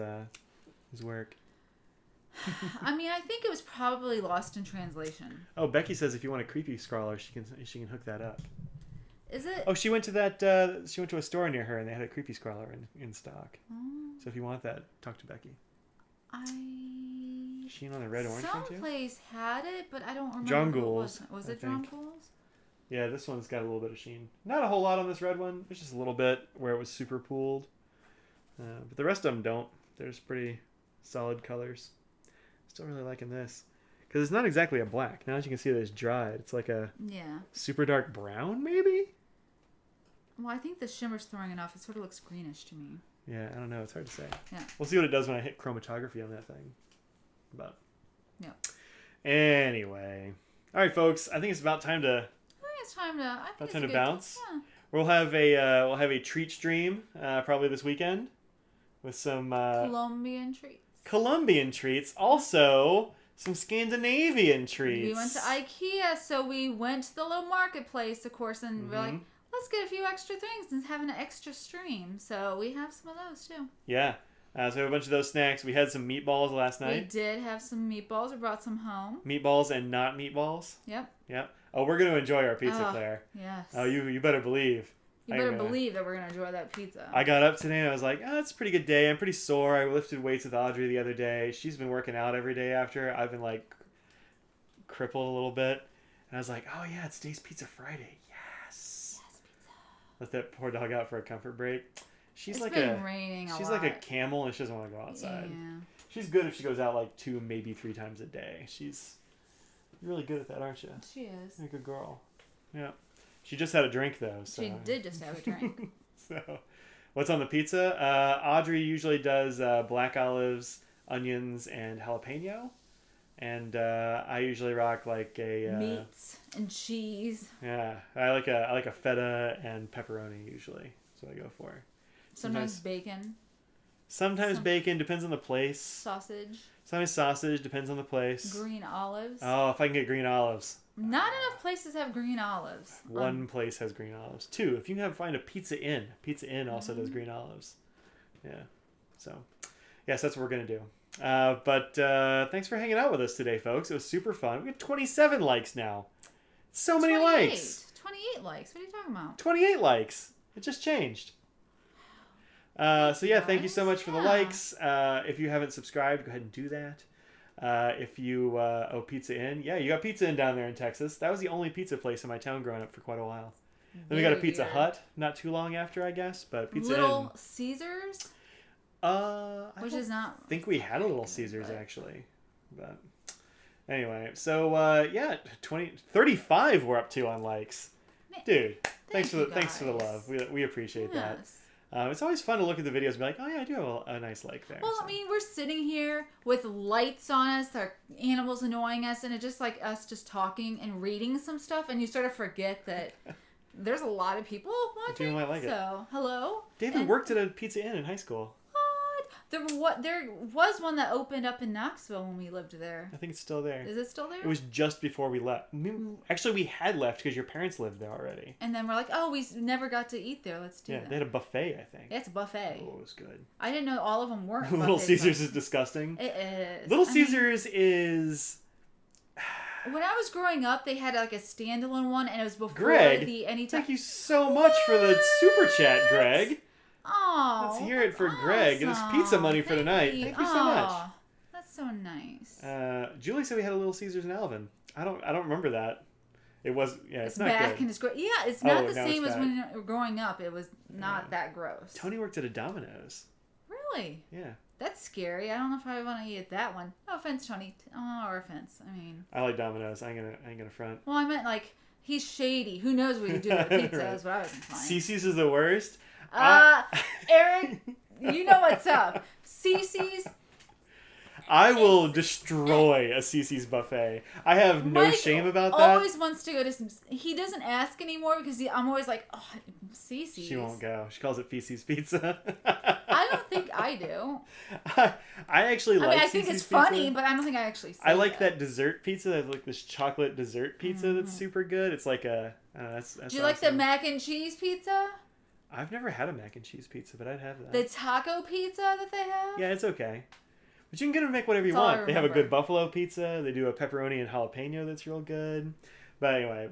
A: work.
B: I mean, I think it was probably lost in translation.
A: Oh, Becky says if you want a creepy scrawler, she can hook that up.
B: Is it?
A: Oh, she went to that. She went to a store near her and they had a creepy scrawler in stock.
B: Oh.
A: So if you want that, talk to Becky. Sheen on the red orange one too.
B: Some place had it, but I don't remember.
A: John
B: who it
A: Gould's,
B: was
A: I
B: it John
A: think.
B: Gould's?
A: Yeah, this one's got a little bit of sheen. Not a whole lot on this red one. There's just a little bit where it was super pooled. But the rest of them don't. There's pretty solid colors. Still really liking this. Because it's not exactly a black. Now as you can see that it's dried. It's like a super dark brown, maybe?
B: Well, I think the shimmer's throwing it off. It sort of looks greenish to me.
A: Yeah, I don't know. It's hard to say.
B: Yeah.
A: We'll see what it does when I hit chromatography on that thing. But
B: yeah.
A: Anyway. All right, folks. I think it's about time to...
B: It's time to
A: bounce.
B: Yeah.
A: We'll have a treat stream probably this weekend with some Colombian treats. Also some Scandinavian treats.
B: We went to IKEA, so we went to the little marketplace, of course, and we're like, let's get a few extra things and have an extra stream. So we have some of those too.
A: Yeah. So we have a bunch of those snacks. We had some meatballs last night.
B: We did have some meatballs. We brought some home.
A: Meatballs and not meatballs.
B: Yep.
A: Yep. Oh, we're going to enjoy our pizza, Claire.
B: Yes.
A: Oh, you better believe.
B: You better believe that we're going to enjoy that pizza.
A: I got up today and I was like, it's a pretty good day. I'm pretty sore. I lifted weights with Audrey the other day. She's been working out every day after. I've been like crippled a little bit. And I was like, oh yeah, it's today's Pizza Friday. Yes. Yes, pizza. Let that poor dog out for a comfort break. She's like a camel and she doesn't want to go outside. Yeah. She's good if she goes out like 2, maybe 3 times a day. You're really good at that, aren't you?
B: She is.
A: You're a good girl. Yeah. She just had a drink, though. So.
B: She did just have a drink.
A: So, what's on the pizza? Audrey usually does black olives, onions, and jalapeno. And I usually rock like a...
B: meats and cheese.
A: Yeah. I like a feta and pepperoni, usually. That's what I go for.
B: Sometimes bacon.
A: Sometimes bacon. Depends on the place.
B: Sausage.
A: Sometimes sausage. Depends on the place.
B: Green olives.
A: Oh, if I can get green olives.
B: Not enough places have green olives.
A: One place has green olives. 2, if you can find a Pizza Inn. Pizza Inn also does green olives. Yeah. So, yes, that's what we're going to do. But thanks for hanging out with us today, folks. It was super fun. We got 27 likes now. So many likes.
B: 28 likes. What are you talking about?
A: 28 likes. It just changed. So yeah, thank you so much for the likes. If you haven't subscribed, go ahead and do that. If you owe Pizza Inn, yeah, you got Pizza Inn down there in Texas. That was the only pizza place in my town growing up for quite a while. Then we got a Pizza Hut not too long after, I guess, but Pizza Inn.
B: Little Caesars.
A: I think we had a Little Caesars actually, but anyway. So yeah, 35 we're up to on likes, dude. Thanks for the love. We appreciate that. It's always fun to look at the videos and be like, oh yeah, I do have a nice like there.
B: Well, so. I mean, we're sitting here with lights on us, our animals annoying us, and it's just like us just talking and reading some stuff, and you sort of forget that there's a lot of people watching.
A: People might like it.
B: So, hello.
A: David worked at a Pizza Inn in high school.
B: There was one that opened up in Knoxville when we lived there.
A: I think it's still there.
B: Is it still there?
A: It was just before we left. Actually, we had left because your parents lived there already.
B: And then we're like, oh, we never got to eat there. Let's do that.
A: Yeah, they had a buffet, I think.
B: Yeah, it's a buffet.
A: Oh, it was good.
B: I didn't know all of them weren't
A: Little Caesars is disgusting.
B: It is.
A: Little Caesars is...
B: When I was growing up, they had like a standalone one, and it was before the Anytime.
A: Thank you so much for the super chat, Greg.
B: Oh,
A: let's hear it for Greg. It is pizza money for tonight. Thank you so much.
B: That's so nice.
A: Julie said we had a Little Caesars in Alvin. I don't remember that. It was it's not
B: back
A: good.
B: And it's yeah, it's not the same as when you were growing up. It was not that gross.
A: Tony worked at a Domino's.
B: Really?
A: Yeah.
B: That's scary. I don't know if I want to eat at that one. No offense, Tony. Or offense. I mean.
A: I like Domino's. I ain't gonna front.
B: Well, I meant like he's shady. Who knows what you do with pizza? Right. Is what I was implying.
A: CC's is the worst.
B: Eric, you know what's up. CC's.
A: I will destroy a Cece's buffet. I have no
B: Mike
A: shame about that.
B: Always wants to go to some. He doesn't ask anymore because I'm always like, oh, Cece's.
A: She won't go. She calls it Feces Pizza.
B: I don't think I do.
A: I actually like.
B: I think it's funny, but I don't think I actually. Say
A: I like that dessert pizza. That like this chocolate dessert pizza that's super good. It's like a. That's
B: do you like the mac and cheese pizza?
A: I've never had a mac and cheese pizza, but I'd have that.
B: The taco pizza that they have?
A: Yeah, it's okay. But you can get them to make whatever you want. They have a good buffalo pizza. They do a pepperoni and jalapeno that's real good. But anyway,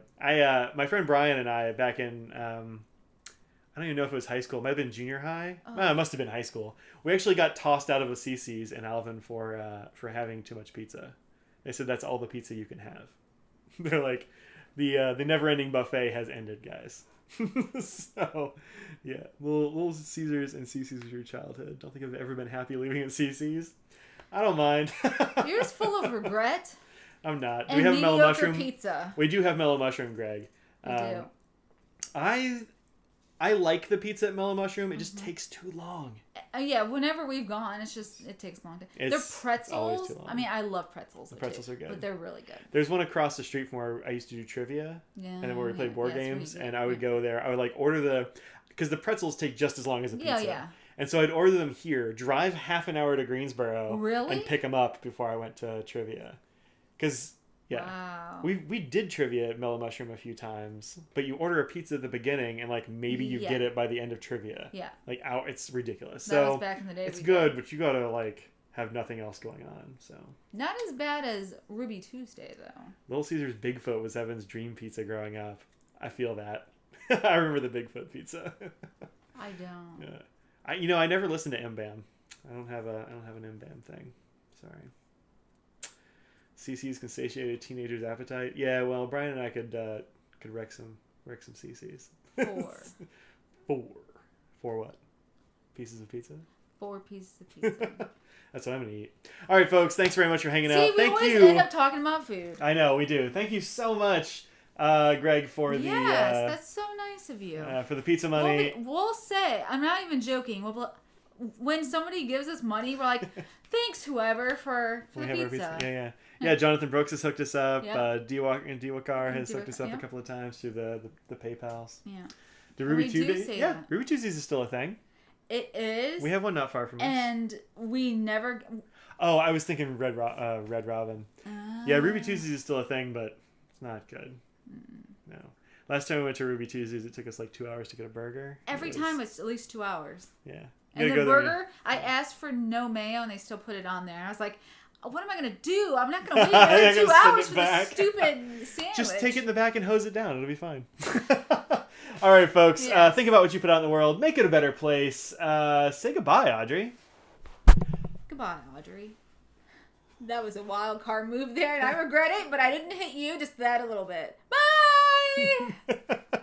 A: my friend Brian and I back in I don't even know if it was high school. It might have been junior high. Oh. It must have been high school. We actually got tossed out of a Cece's in Alvin for having too much pizza. They said that's all the pizza you can have. They're like, the never-ending buffet has ended, guys. So, yeah, Little Caesars and Cece's was your childhood. Don't think I've ever been happy leaving at Cece's. I don't mind.
B: You're just full of regret.
A: I'm not.
B: Do we have mellow mushroom pizza?
A: We do have mellow mushroom, Greg.
B: We do.
A: I like the pizza at Mellow Mushroom. It just takes too long.
B: Yeah, whenever we've gone, it takes a long time. They're pretzels.
A: Always too long.
B: I mean, I love pretzels.
A: The pretzels are good.
B: But they're really good.
A: There's one across the street from where I used to do trivia. Yeah. And then where we played board games. And I would go there. I would like order because the pretzels take just as long as the pizza. Yeah. And so I'd order them here, drive half an hour to Greensboro.
B: Really?
A: And pick them up before I went to trivia. Because... yeah, wow. We did trivia at Mellow Mushroom a few times, but you order a pizza at the beginning and like maybe you get it by the end of trivia. Yeah, like it's ridiculous. That was back in the day. It's good, but you gotta like have nothing else going on. So
B: not as bad as Ruby Tuesday though.
A: Little Caesar's Bigfoot was Evan's dream pizza growing up. I feel that. I remember the Bigfoot pizza.
B: I don't.
A: Yeah, I never listened to MBAM. I don't have an MBAM thing. Sorry. Cece's can satiate a teenager's appetite. Yeah, well, Brian and I could wreck some Cece's. 4. 4 what? Pieces of pizza?
B: 4 pieces of pizza.
A: That's what I'm gonna eat. All right, folks. Thanks very much for hanging out.
B: Thank you. We always end up talking about food.
A: I know we do. Thank you so much, Greg, for the.
B: Yes, that's so nice of you.
A: For the pizza money.
B: We'll say. I'm not even joking. When somebody gives us money, we're like, thanks, whoever, for the pizza.
A: Yeah, Jonathan Brooks has hooked us up. Yep. Diwakar has hooked us up a couple of times through the PayPals. Yeah. The Ruby Tuesdays? Yeah, Ruby Tuesdays is still a thing.
B: It is.
A: We have one not far from us.
B: And we never...
A: Oh, I was thinking Red Robin. Yeah, Ruby Tuesdays is still a thing, but it's not good. No. Last time we went to Ruby Tuesdays, it took us like 2 hours to get a burger.
B: Every time it's at least 2 hours.
A: Yeah.
B: And the burger, I asked for no mayo, and they still put it on there. I was like, what am I going to do? I'm not going to wait another 2 hours for this stupid sandwich.
A: Just take it in the back and hose it down. It'll be fine. All right, folks. Yes. Think about what you put out in the world. Make it a better place. Say goodbye, Audrey.
B: Goodbye, Audrey. That was a wild card move there, and I regret it, but I didn't hit you. Just that a little bit. Bye!